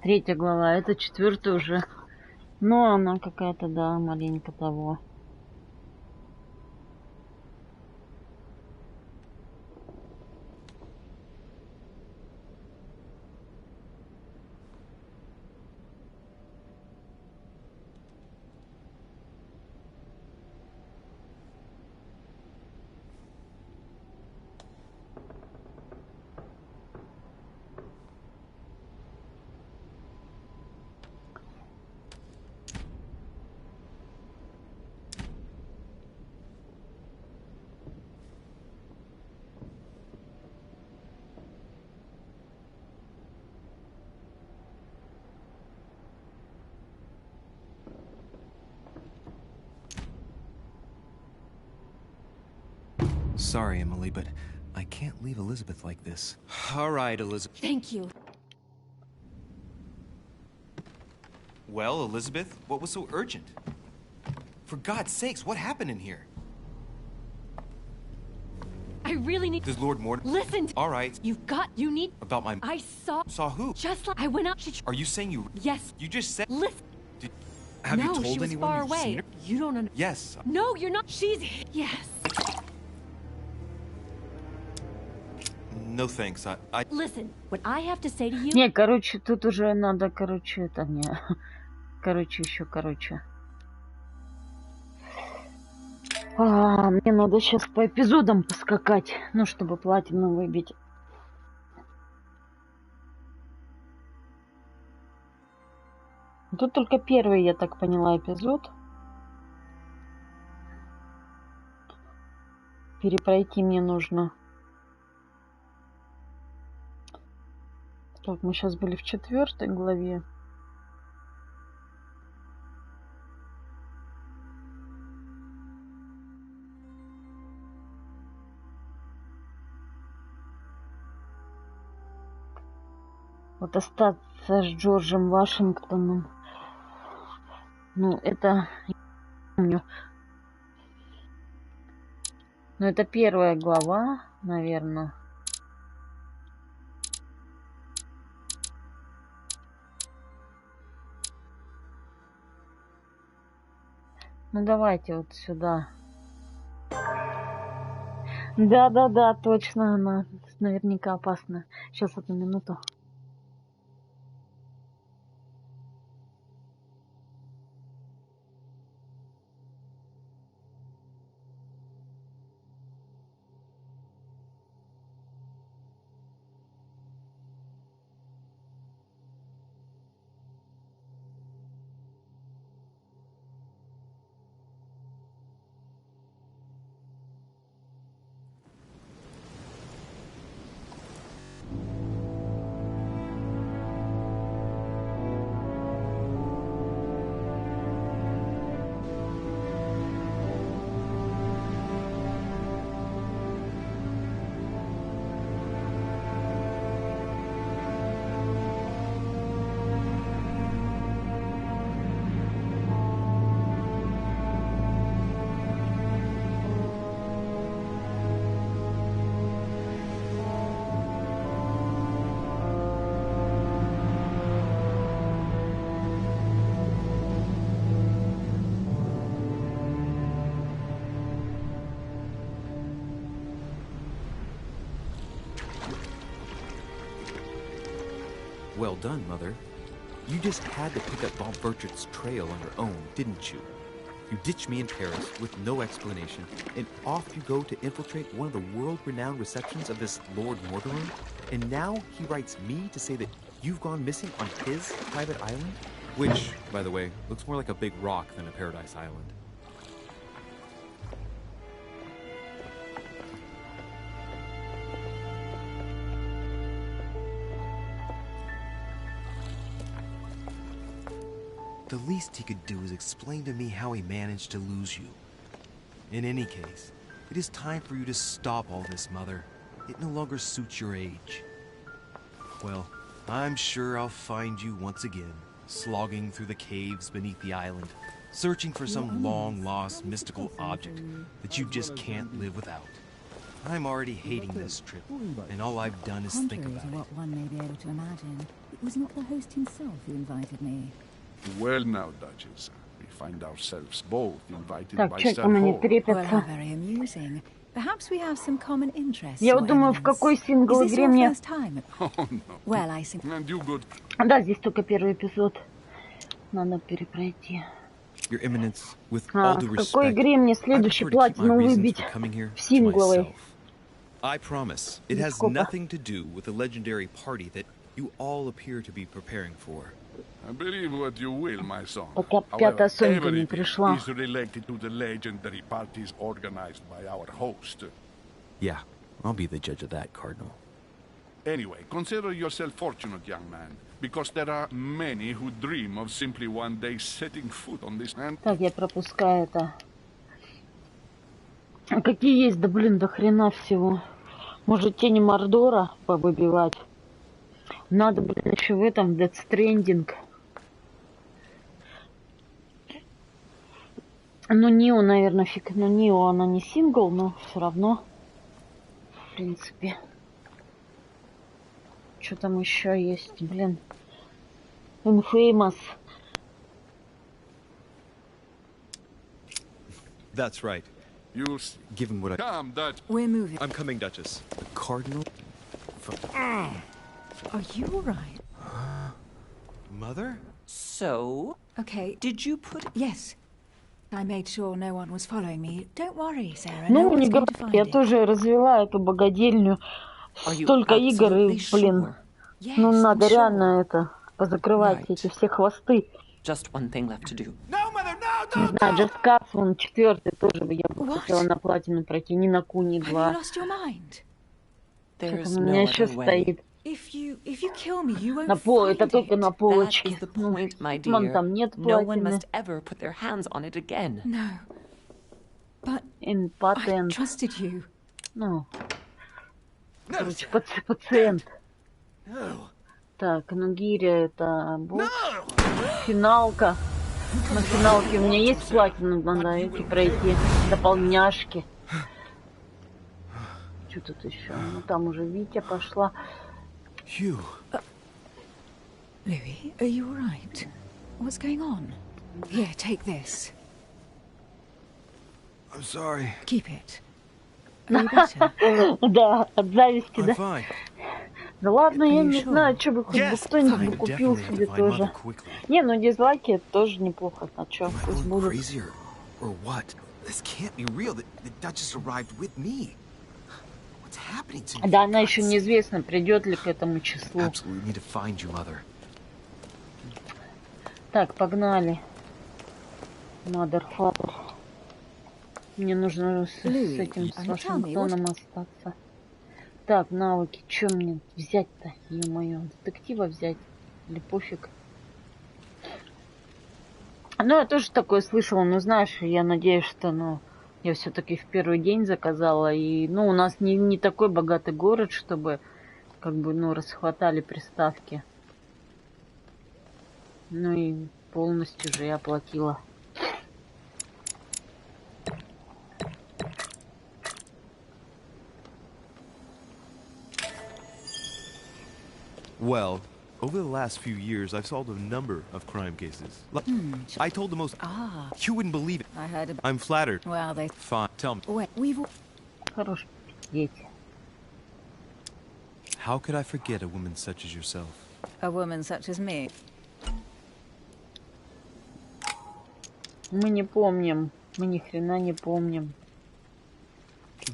Третья глава, это четвертая уже. Но она какая-то, да, маленько того. Sorry, Emily, but I can't leave Elizabeth like this. All right, Elizabeth. Thank you. Well, Elizabeth, what was so urgent? For God's sakes, what happened in here? I really need... Does Lord Mort... Listen! All right. You need... About my... I saw... Saw who? Just like... I went out... Are you saying you... Yes. You just said... Listen. Have you No, told she was anyone far you've away. seen her? You don't understand. Yes. No, you're not. She's... Yes. No thanks. I... Listen, what I have to say to you... Не, короче, тут уже надо, короче, это мне... Короче, еще, короче. Мне надо сейчас по эпизодам поскакать, ну, чтобы платину выбить. Тут только первый, я так поняла, эпизод. Перепройти мне нужно. Так, мы сейчас были в 4 главе. Вот остаться с Джорджем Вашингтоном. Ну, это... Я помню. Ну, это 1 глава, наверное. Ну, давайте вот сюда. Да-да-да, точно, она наверняка опасна. Сейчас, одну минуту. Well done, Mother. You just had to pick up Bob Burchett's trail on your own, didn't you? You ditched me in Paris with no explanation, and off you go to infiltrate one of the world-renowned receptions of this Lord Mortimer? And now he writes me to say that you've gone missing on his private island? Which, by the way, looks more like a big rock than a paradise island. The least he could do is explain to me how he managed to lose you. In any case, it is time for you to stop all this, Mother. It no longer suits your age. Well, I'm sure I'll find you once again, slogging through the caves beneath the island, searching for some long-lost mystical object that you just can't live without. I'm already hating this trip, and all I've done is think about it. What one may be able to imagine, it was not the host himself who invited me. Well now, Duchess, we find ourselves both invited Так, by чеком они Well, трепятся. very amusing. Perhaps we have some common interests. Я вот думаю, в какой сингл-игре мне... Oh no. Well, I see. And you good. Да, здесь только 1 эпизод. Надо перепройти. Your Eminence, with all due В какой respect, игре мне I следующий prefer to keep my платину reasons выбить? for coming here В to сингловой. myself. I promise, it has Сколько? nothing to do with the legendary party that you all appear to be preparing for. Believe what you will, my son. Пока However, 5-я Сонька не everything пришла. is related to the legendary parties organized by our host. Yeah, I'll be the judge of that, Cardinal. Anyway, consider yourself fortunate, young man, because there are many who dream of simply one day setting foot on this land. Так, я пропускаю это. А какие есть? Да блин, до хрена всего. Может, тени Мордора повыбивать? Надо, блин, еще в этом Death Stranding. Ну, Нио, наверное, фиг. Ну, Нио, она не сингл, но все равно. В принципе. Что там еще есть, блин? Infamous. That's right. You Given what I... Come, Dutch. We're moving. I'm coming, Duchess. The Cardinal? Are you all right? Mother? So? Okay. Did you put... Yes. I made sure no one was following me. Don't worry, Sarah. Ну, No one's не going to говори, find я it. тоже развела эту богадельню. Столько игр, и, блин, ну надо реально это, позакрывать эти все хвосты. Just one thing left to do. Не знаю, Just Cause, вон, 4-й тоже бы я бы хотела на платину пройти, ни на Куни 2. Что там у меня еще стоит? На пол, это только на полочке. Вон там нет платины. Импотент. Ну, короче, пациент. Так, ну гиря это босс. Финалка. На финалке у меня есть платина, надо эти пройти. Дополняшки. Что тут еще? Ну там уже Витя пошла. Louis, are you all right? What's going on? Here, take this. I'm sorry. Keep it. Are you better? Да, от зависти, I'm да? fine. Да ладно, я не знаю, что бы хоть бы кто-нибудь бы купил себе тоже. Не, ну дизлайки это тоже неплохо. А что, пусть будут. Да, она еще неизвестно, придет ли к этому числу. Так, погнали. Модератор. Мне нужно с этим, с Вашингтоном остаться. Так, навыки. Что мне взять-то? Ё-моё, детектива взять? Или пофиг? Ну, я тоже такое слышала, но знаешь, я надеюсь, что, ну, я все-таки в первый день заказала. И, ну, у нас не такой богатый город, чтобы, как бы, ну, расхватали приставки. Ну и полностью же я оплатила. Well, over the last few years, I've solved a number of crime cases. I told the most... You wouldn't believe it. I heard about... I'm flattered. Well, they... Fine, tell me. Wait, we've... Хорошие дети. How could I forget a woman such as yourself? A woman such as me. Мы не помним. Мы ни хрена не помним.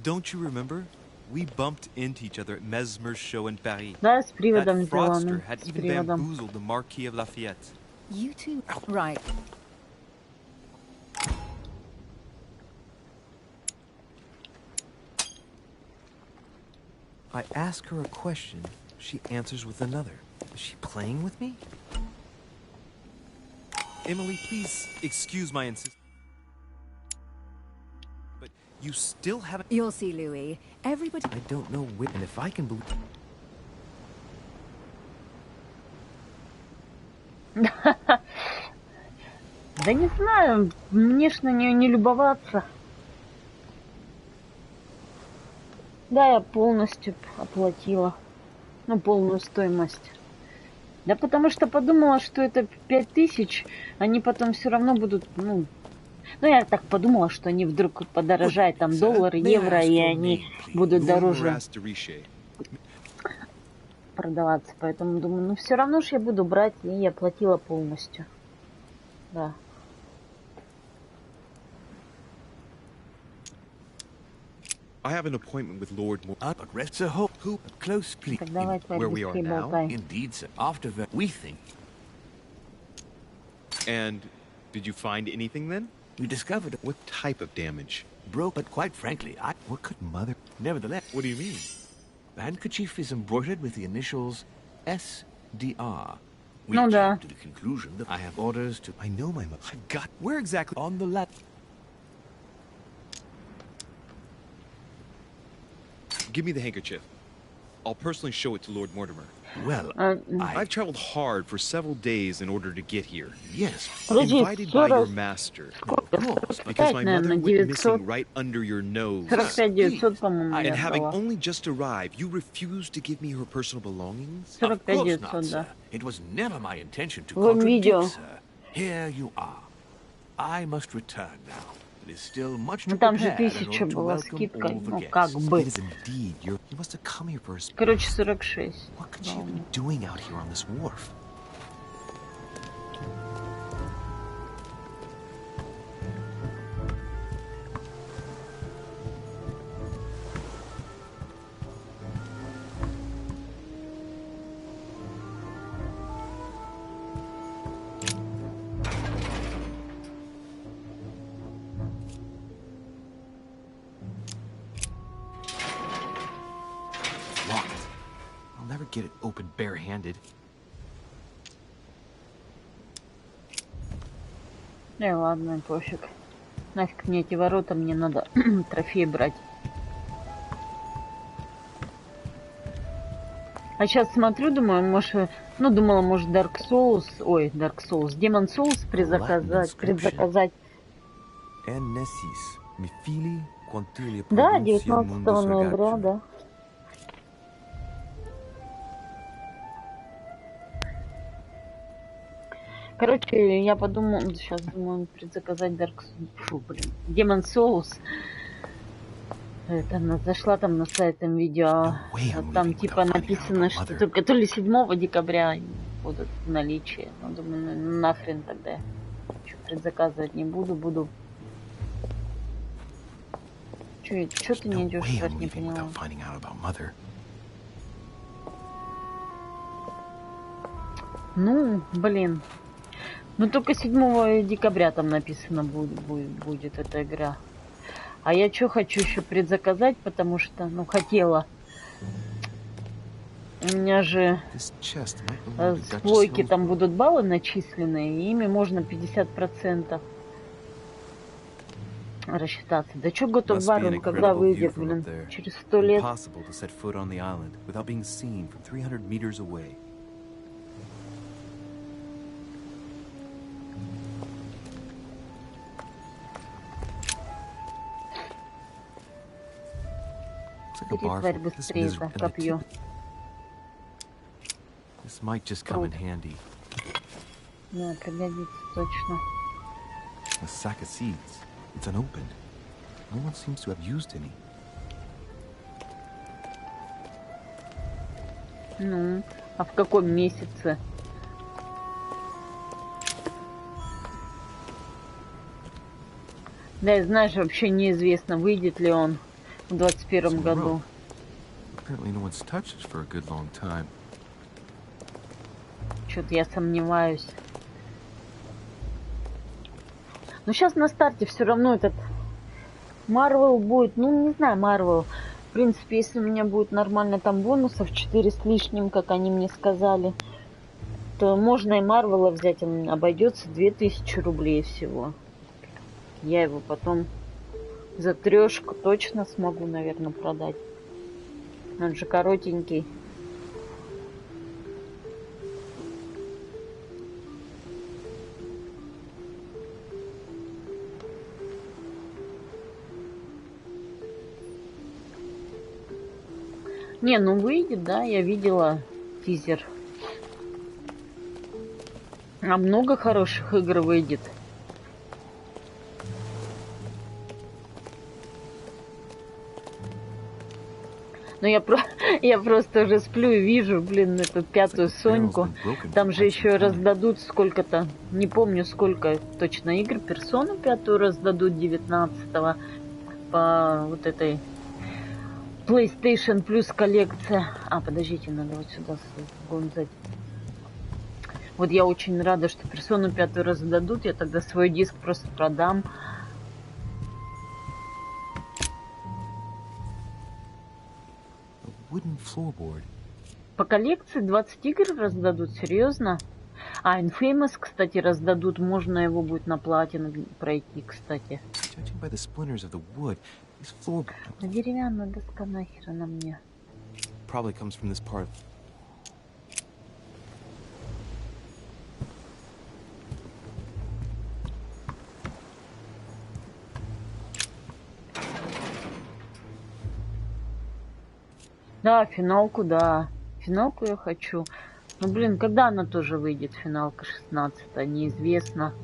Don't you remember? We bumped into each other at Mesmer's show in Paris. Да, с приводом That сделано. fraudster had even bamboozled the Marquis of Lafayette. You two... Right. I ask her a question, she answers with another. Is she playing with me? Emily, please excuse my insistence. But you still haven't... You'll see, Louis. Everybody... I don't know when, and if I can believe... Да не знаю, мне ж на нее не любоваться. Да, я полностью оплатила. Ну, полную стоимость. Да потому что подумала, что это 5000, они потом все равно будут, ну, я так подумала, что они вдруг подорожают, там, доллар, евро, и они будут дороже продаваться. Поэтому думаю, ну, все равно же я буду брать, и я оплатила полностью. Да. I have an appointment with Lord But rest a hope, close please. Where we are now? Indeed, sir. After that, we think. And did you find anything then? We discovered what type of damage? Broke, but quite frankly, what could mother? Nevertheless, what do you mean? The handkerchief is embroidered with the initials SDR. We came to the conclusion that I have orders to. I know my mother. I've got. Where exactly? On the left. Give me the handkerchief. I'll personally show it to Lord Mortimer. Well, I've traveled hard for several days in order to get here. Yes. Invited by your master. Of course, because my mother went missing right under your nose. And having only just arrived, you refused to give me her personal belongings? Of course not, sir. It was never my intention to contradict, sir. Here you are. I must return now. It is still much Ну to там же prepare in 1000 order to была welcome скидка, all the ну guests. как бы. It is indeed. You must have come here for a Короче, 46. What could she have been doing out here on this wharf? Get it open barehanded. Ладно, пофиг. Нафиг мне эти ворота, мне надо трофей брать. А сейчас смотрю, думаю, может, ну думала, может Dark Souls, Demon Souls предзаказать. Да, 19 ноября, да. Короче, я подумал, сейчас думаю предзаказать Demon Souls. Это зашла там на сайт там видео, там типа написано, что только то ли 7 декабря будут в наличии. Ну, думаю, ну, нахрен тогда. Предзаказывать не буду. Чё ты не идешь, я не поняла. Ну, блин. Ну только 7 декабря там написано будет эта игра. А я что хочу еще предзаказать, потому что, ну, хотела. У меня же с плойки там будут баллы начисленные, и ими можно 50% рассчитаться. Да что God of War, когда выйдет, блин, через 100 лет. Тварь быстрее, это копье. This might just come in handy. Да, пригодится точно. A sack of seeds. It's unopened. No one seems to have used any. Ну, а в каком месяце? Да, и знаешь, вообще неизвестно, выйдет ли он в 21 году. Что-то я сомневаюсь. Но сейчас на старте все равно этот Marvel будет, ну не знаю, Marvel. В принципе, если у меня будет нормально там бонусов 4 с лишним, как они мне сказали, то можно и Marvel взять, он обойдется 2000 рублей всего. Я его потом за 3 точно смогу, наверное, продать. Он же коротенький. Не, ну выйдет, да, я видела тизер. А много хороших игр выйдет. Но я просто уже сплю и вижу, блин, эту 5-ю Соньку. Там же еще раздадут сколько-то, не помню сколько точно игр. Персону 5-ю раздадут 19-го по вот этой PlayStation Plus коллекция. А, подождите, надо вот сюда гонзать. Вот я очень рада, что Персону 5-ю раздадут. Я тогда свой диск просто продам. По коллекции 20 игр раздадут, серьезно? А, Infamous, кстати, раздадут. Можно его будет на платину пройти, кстати. Деревянная доска нахер она мне. Да, финалку, да. Финалку я хочу. Ну, блин, когда она тоже выйдет, финалка 16-я, неизвестно.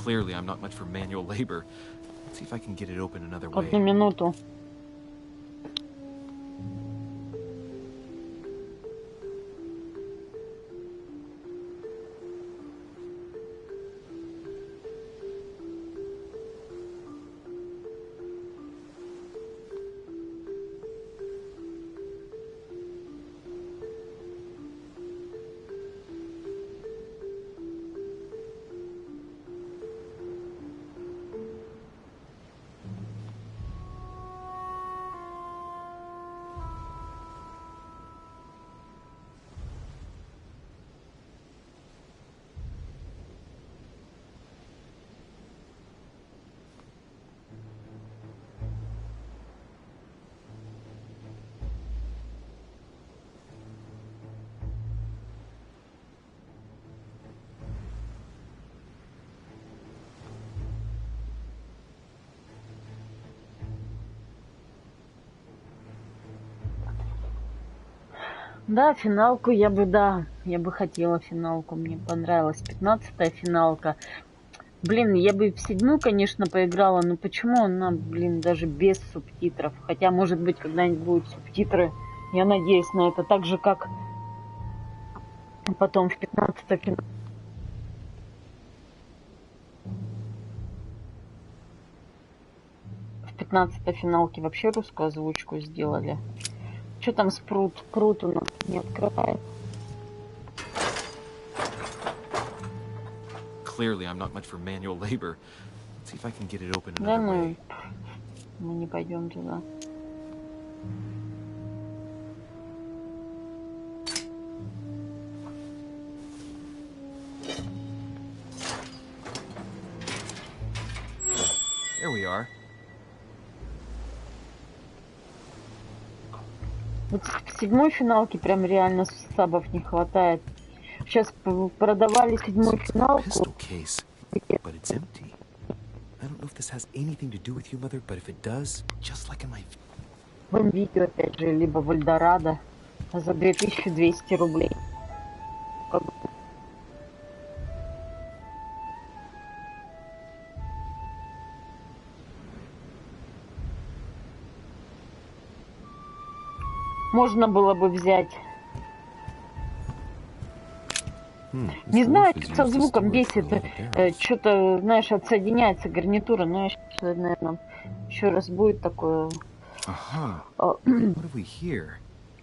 Clearly, I'm not much for manual labor. Let's see if I can get it open another way. Одну минуту. Да, финалку я бы хотела финалку, мне понравилась 15-я финалка. Блин, я бы в 7-ю, конечно, поиграла, но почему она, блин, даже без субтитров? Хотя, может быть, когда-нибудь будут субтитры, я надеюсь на это, так же, как потом в 15-й финалке. В 15-й финалке вообще русскую озвучку сделали. Что там спрут? Крут у нас не открывает. Clearly, I'm not much for manual labor. Let's see if I can get it open Да another ну, way. мы не пойдем туда. There we are. Вот в 7-й финалке прям реально сабов не хватает. Сейчас продавали 7-ю финалку. But it's empty. I don't know if this has anything to do with you, Mother, but if it does, just like in my... В видео, опять же, либо в Эльдорадо за 2200 рублей. Можно было бы взять. Не знаю, что со звуком бесит. Что-то, знаешь, отсоединяется гарнитура. Но я сейчас, наверное, еще раз будет такое.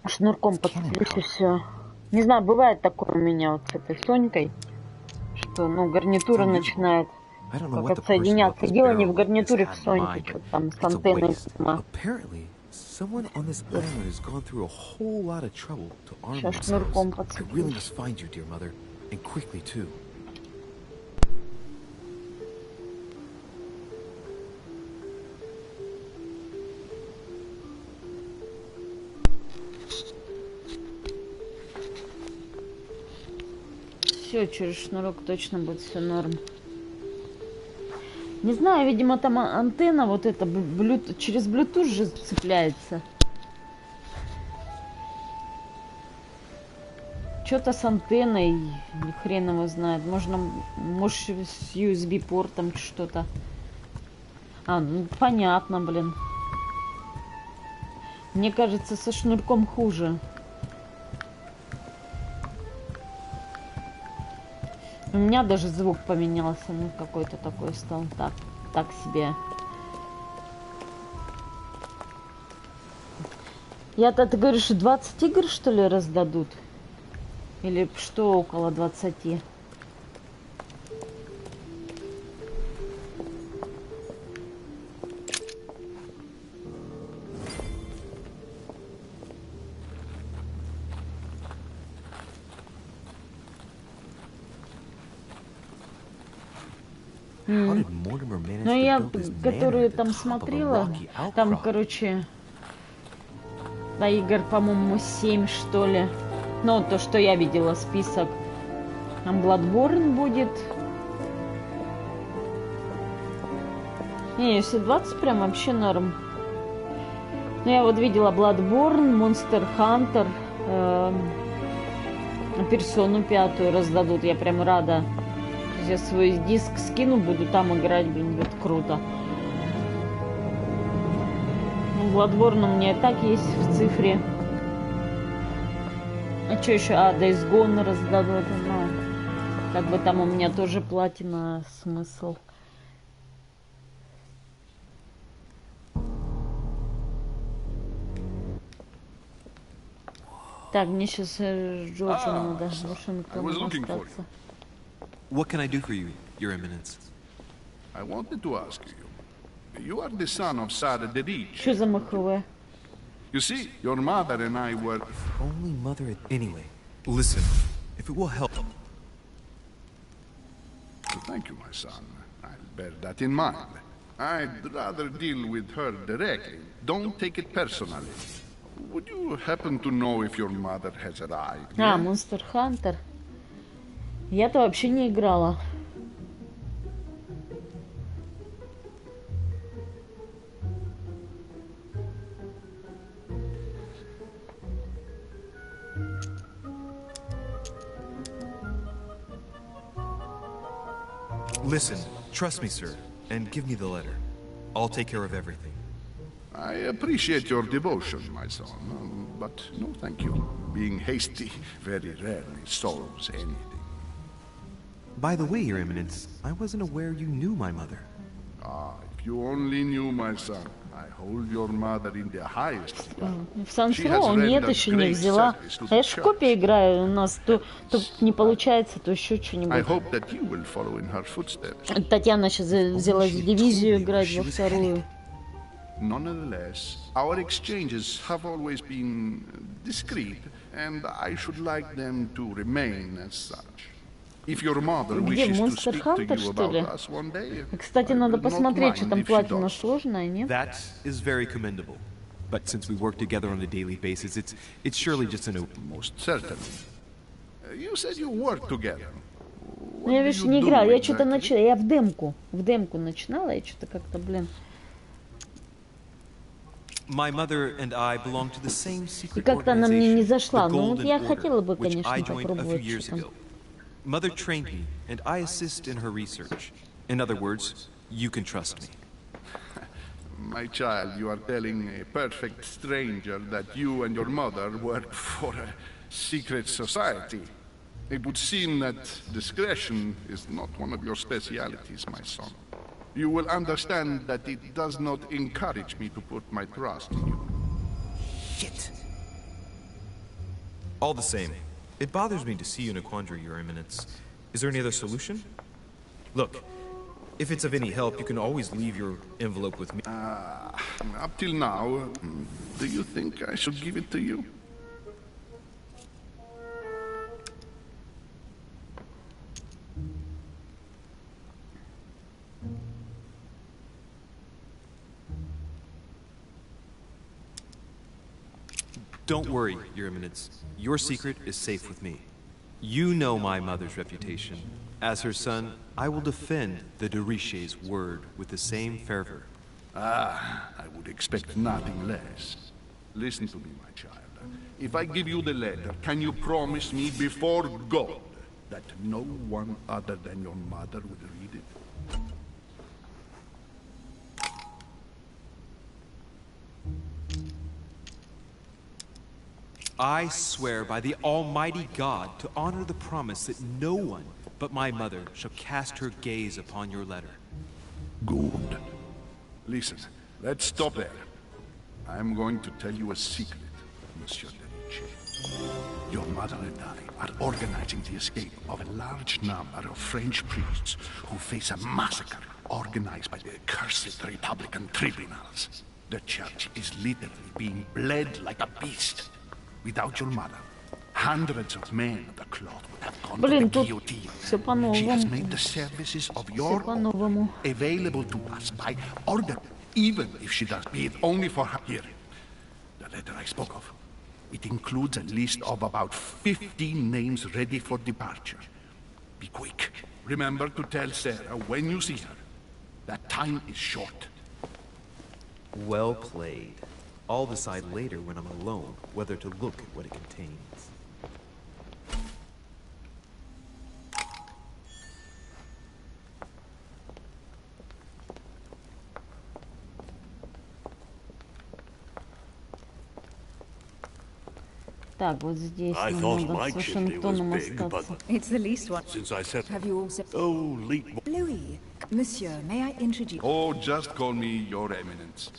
Шнурком подцеплюсь и все. Не знаю, бывает такое у меня вот с этой Сонькой, что, ну, гарнитура начинает как отсоединяться. Дело не в гарнитуре, в Соньке, что там с антенной. Someone on this island has gone through a whole lot of trouble to arm themselves. I really must find you, dear Mother, and quickly too. Все, через шнурок точно будет все норм. Не знаю, видимо, там антенна вот эта через Bluetooth же цепляется. Что-то с антенной, хрен его знает. Может, с USB портом что-то. Ну понятно, блин. Мне кажется, со шнурком хуже. У меня даже звук поменялся, ну какой-то такой стал, так себе. Ты говоришь, 20 игр что ли раздадут? Или что около 20? Ну, я, которую там смотрела, там, короче, игр, по-моему, 7, что ли. Ну, то, что я видела, список. Там Bloodborne будет. Не, если 20, прям вообще норм. Ну, я вот видела Bloodborne, Monster Hunter, Персону 5 раздадут. Я прям рада я свой диск скину, буду там играть, будет круто. Ну, Bloodborne у меня и так есть в цифре. А что еще? А, Days Gone раздадут, ну, как бы там у меня тоже платина, смысл. Так, мне сейчас Джорджу надо, Вашингтону остаться. What can I do for you, Your Eminence? I wanted to ask you. You are the son of Sarah the Rich. Что за МХВ? You see, your mother and I were... Only mother... Anyway, listen, if it will help... Thank you, my son. I'll bear that in mind. I'd rather deal with her directly. Don't take it personally. Would you happen to know if your mother has arrived? А, Monster Hunter. Я-то вообще не играла. Listen, trust me, sir, and give me the letter. I'll take care of everything. I appreciate your devotion, my son, but no thank you. Being hasty very rarely solves anything. By the way, Your Eminence, I wasn't aware you knew my mother. Ah, if you only knew, my son. I hold your mother in the highest regard. В Сан-Сиро нет, еще не взяла. А я же в копии играю, у нас то не получается, то еще что-нибудь. Татьяна сейчас взялась в дивизию играть во вторую. Nonetheless, our exchanges have always been discreet, and I should like them to remain as such. If your mother wishes to speak to you about us one day, кстати, надо посмотреть, что там платина сложная, нет? That is very commendable. But since we work together on a daily basis, it's surely just an... Most certainly. You said you work together. Я, видишь, не играла, я что-то начала, я в демку начинала, я что-то как-то, блин... My mother and I belong to the same secret И как-то она мне не зашла, the но вот Golden я Order, хотела бы, which I конечно, joined a few попробовать, years что там. ago. Mother trained me, and I assist in her research. In other words, you can trust me. My child, you are telling a perfect stranger that you and your mother work for a secret society. It would seem that discretion is not one of your specialities, my son. You will understand that it does not encourage me to put my trust in you. Shit. All the same, it bothers me to see you in a quandary, Your Eminence. Is there any other solution? Look, if it's of any help, you can always leave your envelope with me. Up till now, do you think I should give it to you? Don't worry, Your Eminence. Your secret is safe with me. You know my mother's reputation. As her son, I will defend the de Richet's word with the same fervor. Ah, I would expect nothing less. Listen to me, my child. If I give you the letter, can you promise me before God that no one other than your mother will read it? I swear by the Almighty God to honor the promise that no one but my mother shall cast her gaze upon your letter. Good. Listen, let's stop there. I'm going to tell you a secret, Monsieur Derici. Your mother and I are organizing the escape of a large number of French priests who face a massacre organized by the accursed Republican tribunals. The church is literally being bled like a beast. Without your mother, hundreds of men of the cloth would have gone to the guillotine. She has made the services of your order available to us by order, even if she does be it only for her hearing. The letter I spoke of, it includes a list of about 15 names ready for departure. Be quick. Remember to tell Sarah when you see her that time is short. Well played. I'll decide later when I'm alone whether to look at what it contains. Так, вот здесь нам надо с Вашингтоном остаться. It's the least one. Since I said, Have you also... oh, Louis, monsieur, may I introduce... Oh, just call me Your Eminence.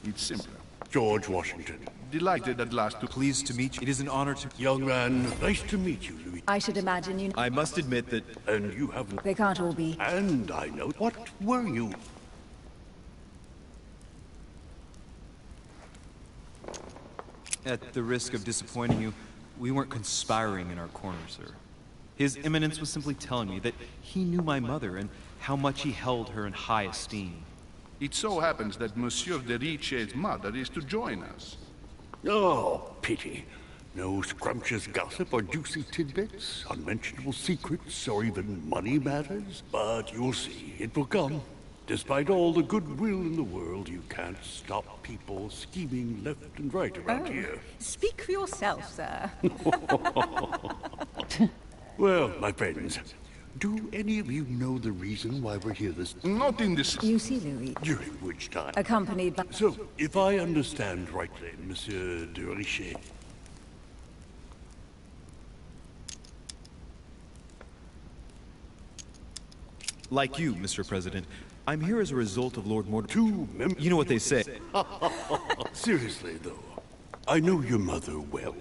It's simpler. George Washington. Delighted at last to... Pleased to meet you. It is an honor to... Young man, nice to meet you, Louis. I should imagine you... I must admit that... And you haven't... They can't all be... And I know... What were you? At the risk of disappointing you, we weren't conspiring in our corner, sir. His Eminence was simply telling me that he knew my mother and how much he held her in high esteem. It so happens that Monsieur de Riche's mother is to join us. Oh, pity. No scrumptious gossip or juicy tidbits, unmentionable secrets, or even money matters. But you'll see, it will come. Despite all the goodwill in the world, you can't stop people scheming left and right around here. Speak for yourself, sir. Well, my friends, do any of you know the reason why we're here this... Not in this... You see, Louis... During which time... Accompanied by... So, if I understand rightly, Monsieur de Richet... Like you, Mr. President, I'm here as a result of Lord Mortimer. Two members... You know what they say. Seriously, though, I know your mother well.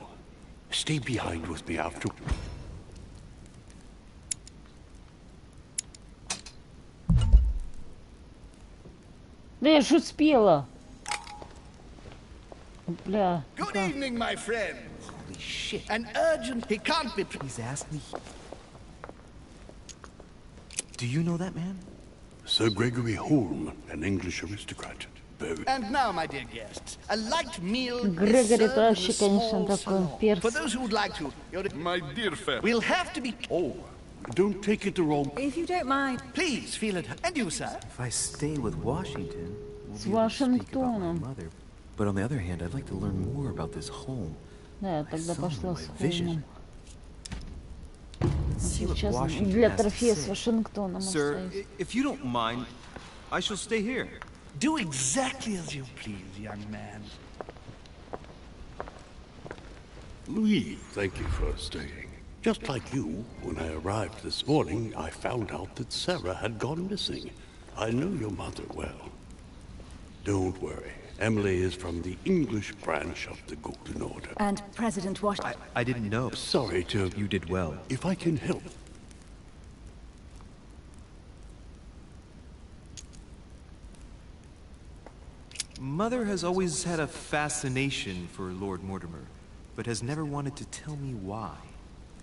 Stay behind with me after... Да я ж успела. Бля. Good evening, my friend. Holy shit. An urgent... He can't be... He's asked me... Do you know that man? Sir Gregory Holm, an English aristocrat. Very... And now, my dear guests, a light meal is Грегори served in вообще, a конечно, small такой salon. перс. For those who would like to, My dear friend. we'll have to be... Oh, don't take it the wrong... If you don't mind... Please feel it. And you, sir? If I stay with Washington, we'll С be able to speak about my Вашингтоном. mother. But on the other hand, I'd like to learn more about this home. Да, я тогда son, пошла my с vision. Холмом. Сейчас для трофея с Вашингтоном Sir, остаюсь. if you don't mind, I shall stay here. Do exactly as you please, young man. Louis, thank you for staying. Just like you, when I arrived this morning, I found out that Sarah had gone missing. I know your mother well. Don't worry. Emily is from the English branch of the Golden Order. And President Washington... I didn't know. Sorry to... You did well. If I can help... Mother has always had a fascination for Lord Mortimer, but has never wanted to tell me why.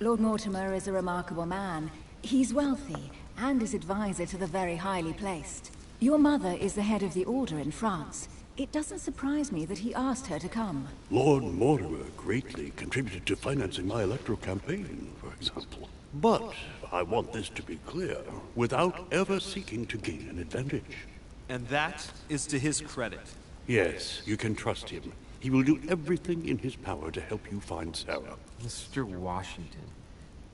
Lord Mortimer is a remarkable man. He's wealthy, and is advisor to the very highly placed. Your mother is the head of the Order in France. It doesn't surprise me that he asked her to come. Lord Mortimer greatly contributed to financing my electoral campaign, for example. But I want this to be clear, without ever seeking to gain an advantage. And that is to his credit. Yes, you can trust him. He will do everything in his power to help you find Sarah. Mr. Washington,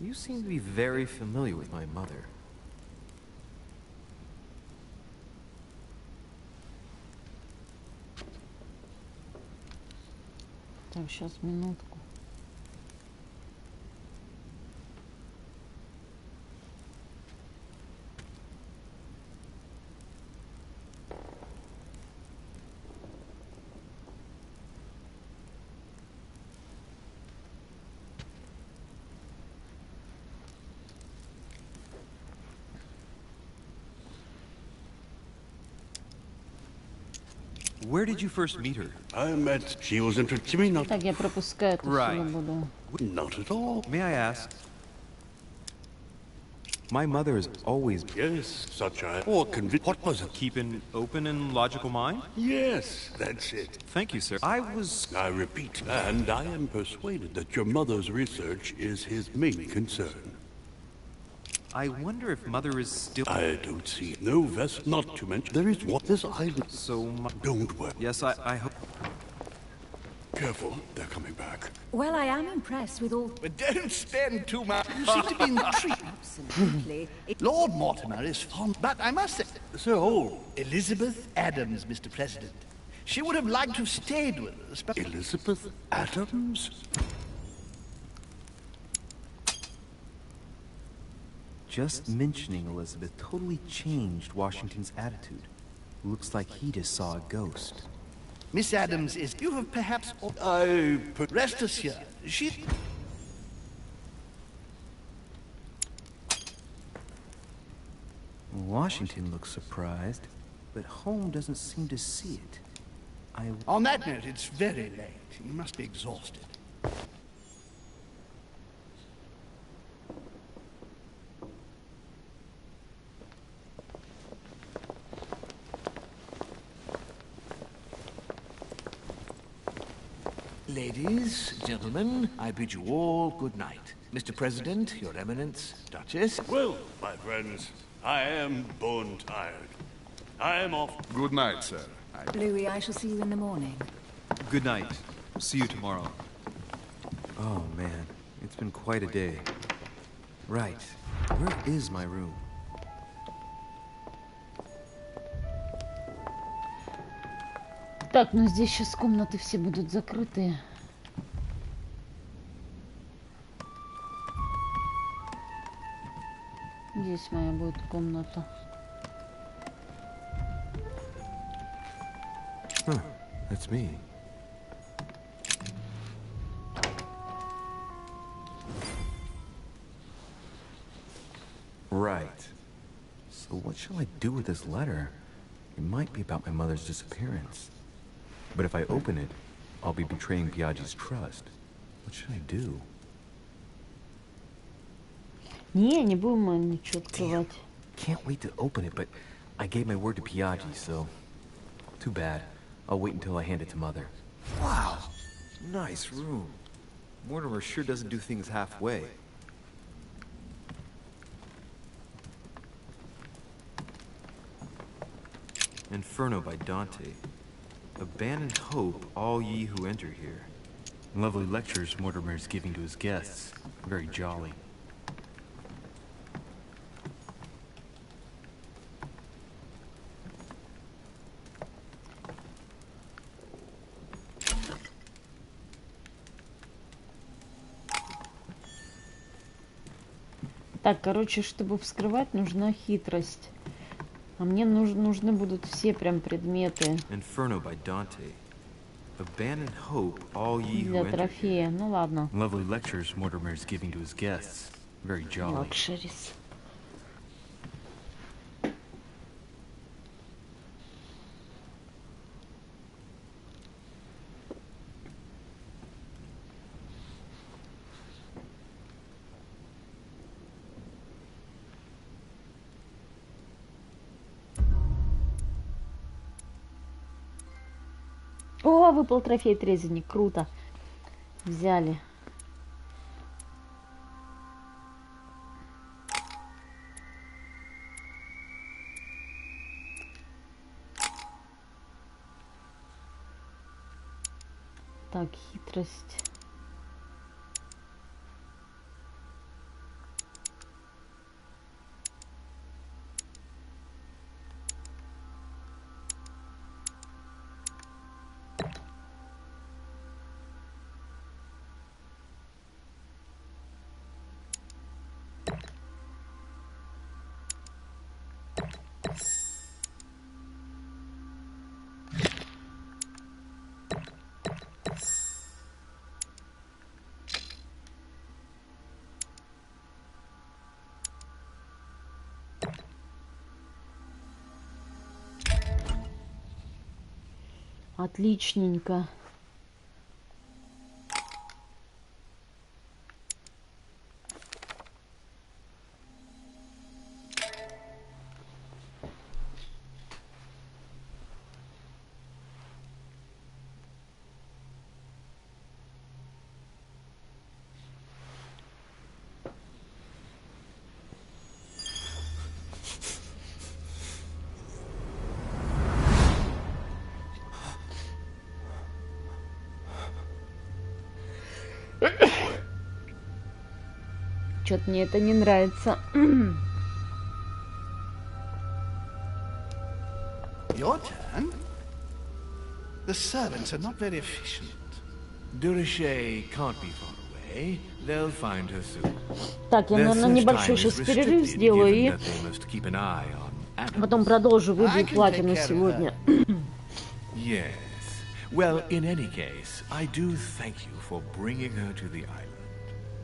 you seem to be very familiar with my mother. Так, сейчас минутку. Where did you first meet her? I met... She was introduced to me not... Так, я пропускаю это Right. все буду. Not at all. May I ask? My mother has always Yes, such a... Or What was it? keep an open and logical mind. Yes, that's it. Thank you, sir. I was... I repeat, and I am persuaded that your mother's research is his main concern. I wonder if mother is still... I don't see no vessel, not to mention, there is what this island... So... Don't worry. Yes, I hope... Careful, they're coming back. Well, I am impressed with all... But don't spend too much. You seem to be intrigued. Absolutely. Lord Mortimer is fond, but I must say... Sir Holmes. Elizabeth Adams, Mr. President. She would have liked to have stayed with us, but... Elizabeth Adams? Just mentioning Elizabeth totally changed Washington's attitude. Looks like he just saw a ghost. Miss Adams is... You have perhaps... Rest assured, she... Washington looks surprised, but Holmes doesn't seem to see it. On that note, it's very late. You must be exhausted. Ladies, gentlemen, I bid you all good night. Mr. President, Your Eminence, Duchess. Well, my friends, I am bone tired. I am off. Good night, sir. Louis, I shall see you in the morning. Good night. See you tomorrow. Oh, man. It's been quite a day. Right. Where is my room? Так, ну здесь сейчас комнаты все будут закрытые. Здесь моя будет комната. Huh, that's me. Right. So what shall I do with this letter? It might be about my mother's disappearance. But if I open it, I'll be betraying Biaggi's trust. What should I do? Не будем ничего открывать. Can't wait to open it, but I gave my word to Biaggi, so... Too bad. I'll wait until I hand it to Mother. Wow! Nice room. Mortimer sure doesn't do things halfway. Inferno by Dante. Abandon hope, all ye who enter here. Lovely lectures Mortimer is giving to his guests. Very jolly. Так, короче, чтобы вскрывать, нужна хитрость. А мне нужны будут все прям предметы. Inferno by Dante. Abandon hope, all ye who Для enter трофея. here. Ну ладно. Lovely lectures Mortimer is giving to his guests. Very jolly. Лакшерис. О, выпал трофей трезенник. Круто. Взяли. Так, хитрость. Отличненько. Что-то мне это не нравится. Your turn? The servants are not very efficient. Durocher can't be far away. way, they'll find her soon. Так, я, Their наверное, search небольшой time сейчас is перерыв restricted, сделаю и given that they must keep an eye on Adams. потом продолжу. Выбью I can платину take care of сегодня. Yes. Well, in any case, I do thank you for bringing her to the island.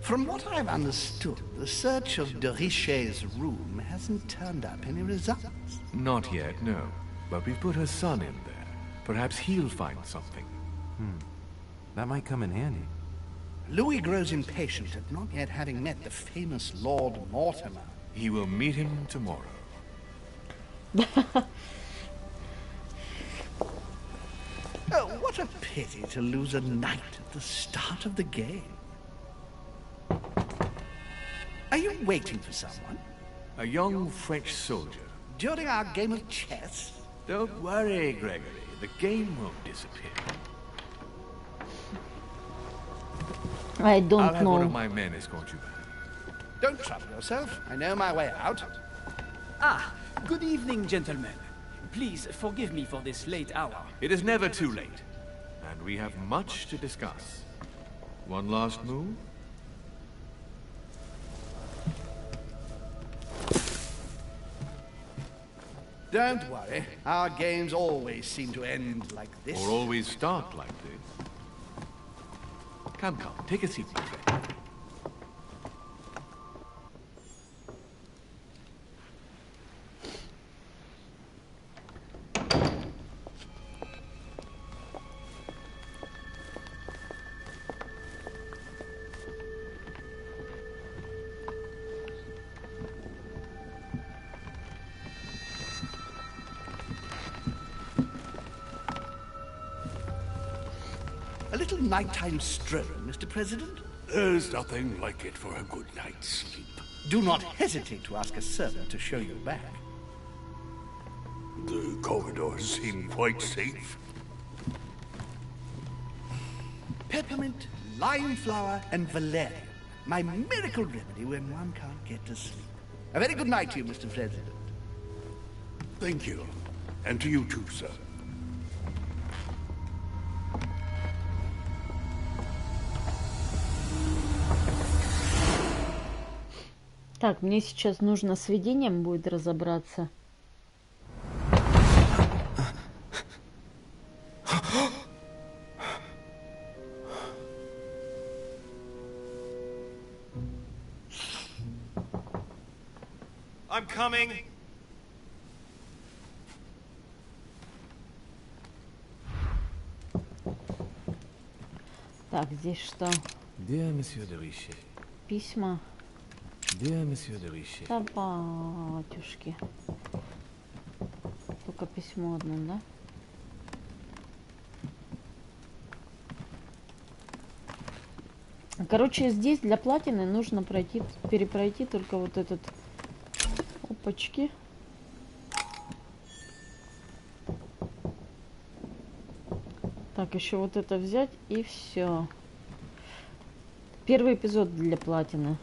From what I've understood, the search of de Richet's room hasn't turned up any results. Not yet, no. But we've put her son in there. Perhaps he'll find something. That might come in handy. Louis grows impatient at not yet having met the famous Lord Mortimer. He will meet him tomorrow. Oh, what a pity to lose a knight at the start of the game. Are you waiting for someone? A young French soldier. During our game of chess? Don't worry, Gregory. The game won't disappear. I don't I'll have one of know. my men escort you back. Don't trouble yourself. I know my way out. Ah, good evening, gentlemen. Please forgive me for this late hour. It is never too late. And we have much to discuss. One last move? Don't worry. Our games always seem to end like this. Or always start like this. Come, take a seat, my friend. A little nighttime stroll, Mr. President? There's nothing like it for a good night's sleep. Do not hesitate to ask a servant to show you back. The corridors seem quite safe. Peppermint, lime flower, and valerian. My miracle remedy when one can't get to sleep. A very good night to you, Mr. President. Thank you. And to you too, sir. Так, мне сейчас нужно с ведением будет разобраться. I'm coming. Так, здесь что? Dear Monsieur de Richet. Письма. Dear Monsieur de Richet. Да, батюшки. Только письмо одно, да? Короче, здесь для платины нужно пройти, перепройти только вот этот... Опачки. Так, еще вот это взять и все. Первый эпизод для платины.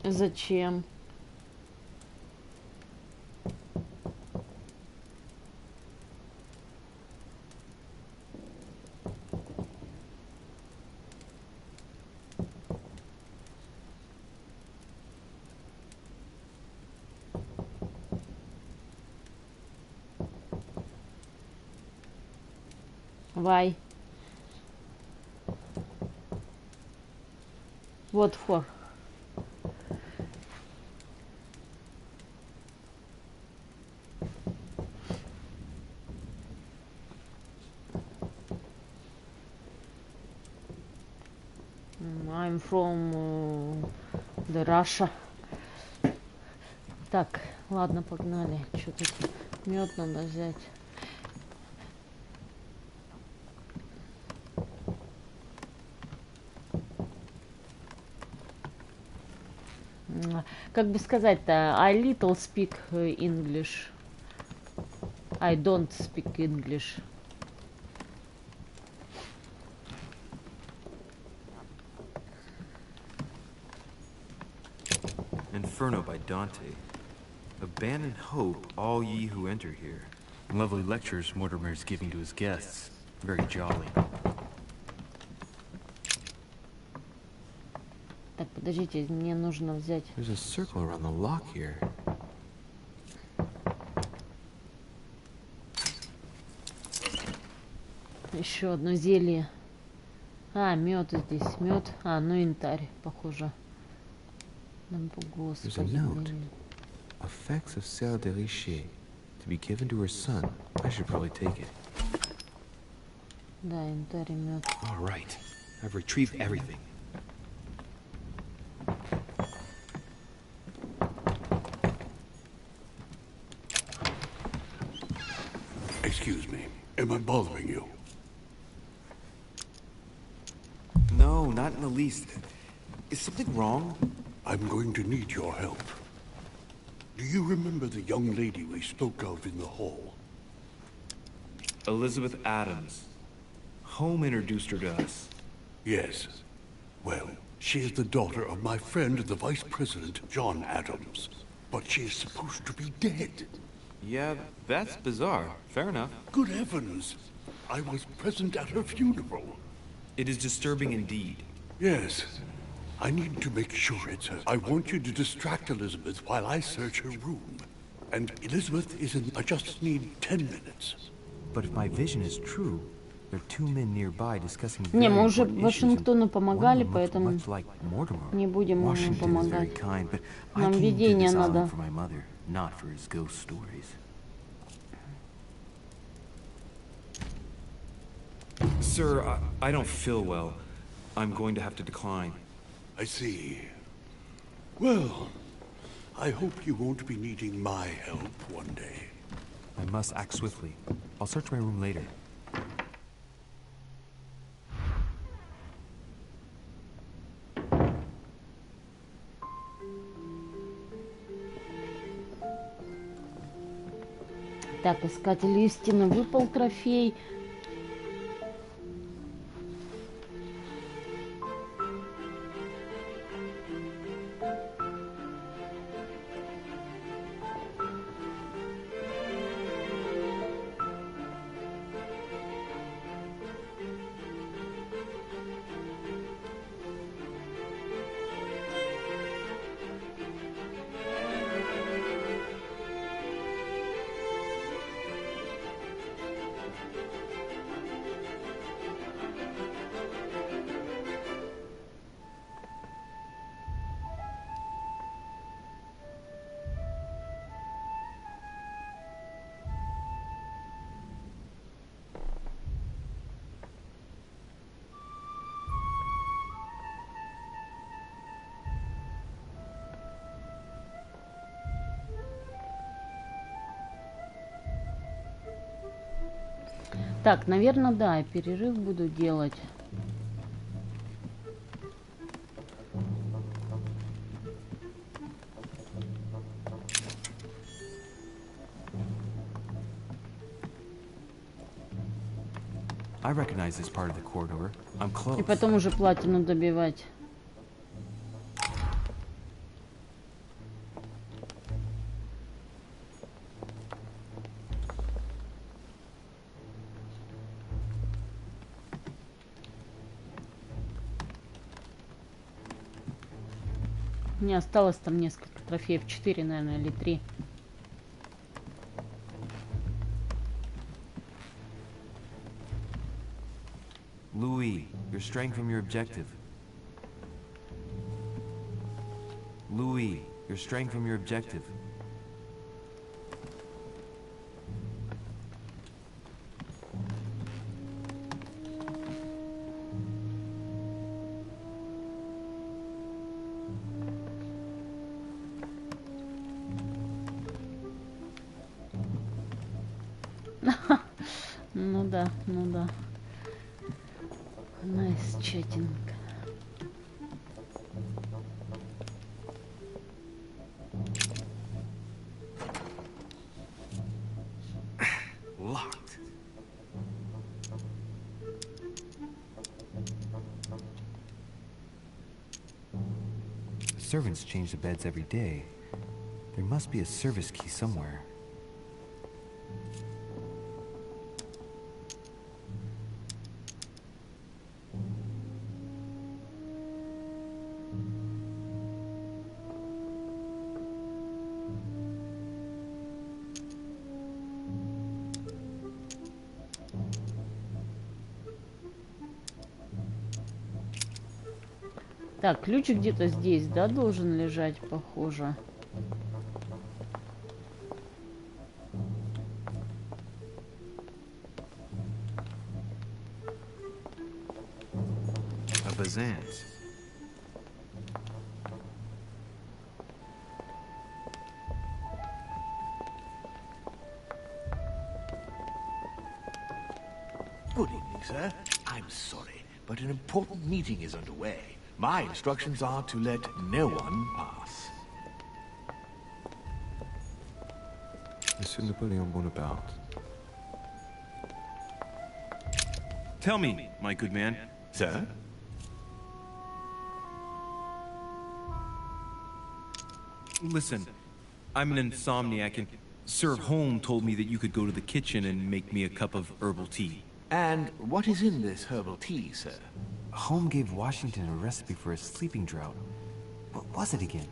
Зачем? Why? What for? I'm from the Russia. Так, ладно, погнали. Что тут? Мед надо взять. Как бы сказать-то, I little speak English. I don't speak English. Inferno by Dante. Abandon hope, all ye who enter here. Lovely lectures Mortimer's giving to his guests. Very jolly. Так, подождите, мне нужно взять. There's a circle around the lock here. Еще одно зелье. А, мед здесь, мед. А, ну янтарь, похоже. There's a note. Effects of sel de riche. To be given to her son. I should probably take it. Да, янтарь и мед. All right. I've retrieved everything. Excuse me. Am I bothering you? No, not in the least. Is something wrong? I'm going to need your help. Do you remember the young lady we spoke of in the hall? Elizabeth Adams. Home introduced her to us. Yes. Well, she is the daughter of my friend, the Vice President, John Adams. But she is supposed to be dead. Yeah, that's bizarre. Fair enough. Good heavens. I was present at her funeral. It is disturbing indeed. Yes. I need to make sure it's her. I want you to distract Elizabeth while I search her room. And Elizabeth is in... I just need 10 minutes. But if my vision is true, there are two men nearby discussing... Не, мы уже Вашингтону помогали, поэтому не будем ему помогать. Нам видение надо. Not for his ghost stories. Sir, I don't feel well. I'm going to have to decline. I see. Well, I hope you won't be needing my help one day. I must act swiftly. I'll search my room later. Так, искатель истины, выпал трофей. Так, наверное, да, перерыв буду делать. I recognize this part of the corridor. I'm close. И потом уже платину добивать. Мне осталось там несколько трофеев, 4, наверное, или 3. Louis, you're straying from your objective. Louis, you're straying from your objective. Ну да, ну да. Найс чатинг. Locked. Servants change the beds every day. There must be a service key somewhere. Так, ключик где-то здесь, да, должен лежать, похоже. A Byzance. Good evening, sir. I'm sorry, but an important meeting is underway. My instructions are to let no one pass. Monsieur Napoleon Bonaparte. Tell me, my good man. Sir? Listen, I'm an insomniac and Sir Holm told me that you could go to the kitchen and make me a cup of herbal tea. And what is in this herbal tea, sir? Holm gave Washington a recipe for a sleeping draught. What was it again?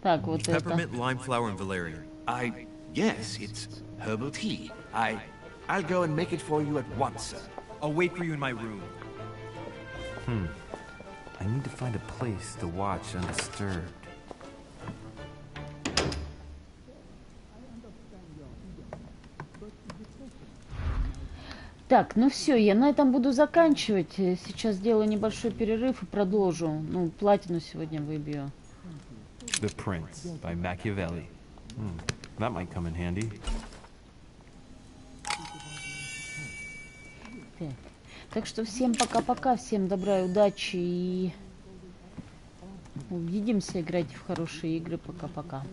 Так, вот Peppermint, это. lime flower, and valerian. Yes, it's herbal tea. I'll go and make it for you at once, sir. I'll wait for you in my room. I need to find a place to watch undisturbed. Так, ну все, я на этом буду заканчивать. Сейчас сделаю небольшой перерыв и продолжу. Ну, платину сегодня выбью. The Prince by Machiavelli. That might come in handy. Так что всем пока-пока, всем добра и удачи. И увидимся, играйте в хорошие игры. Пока-пока.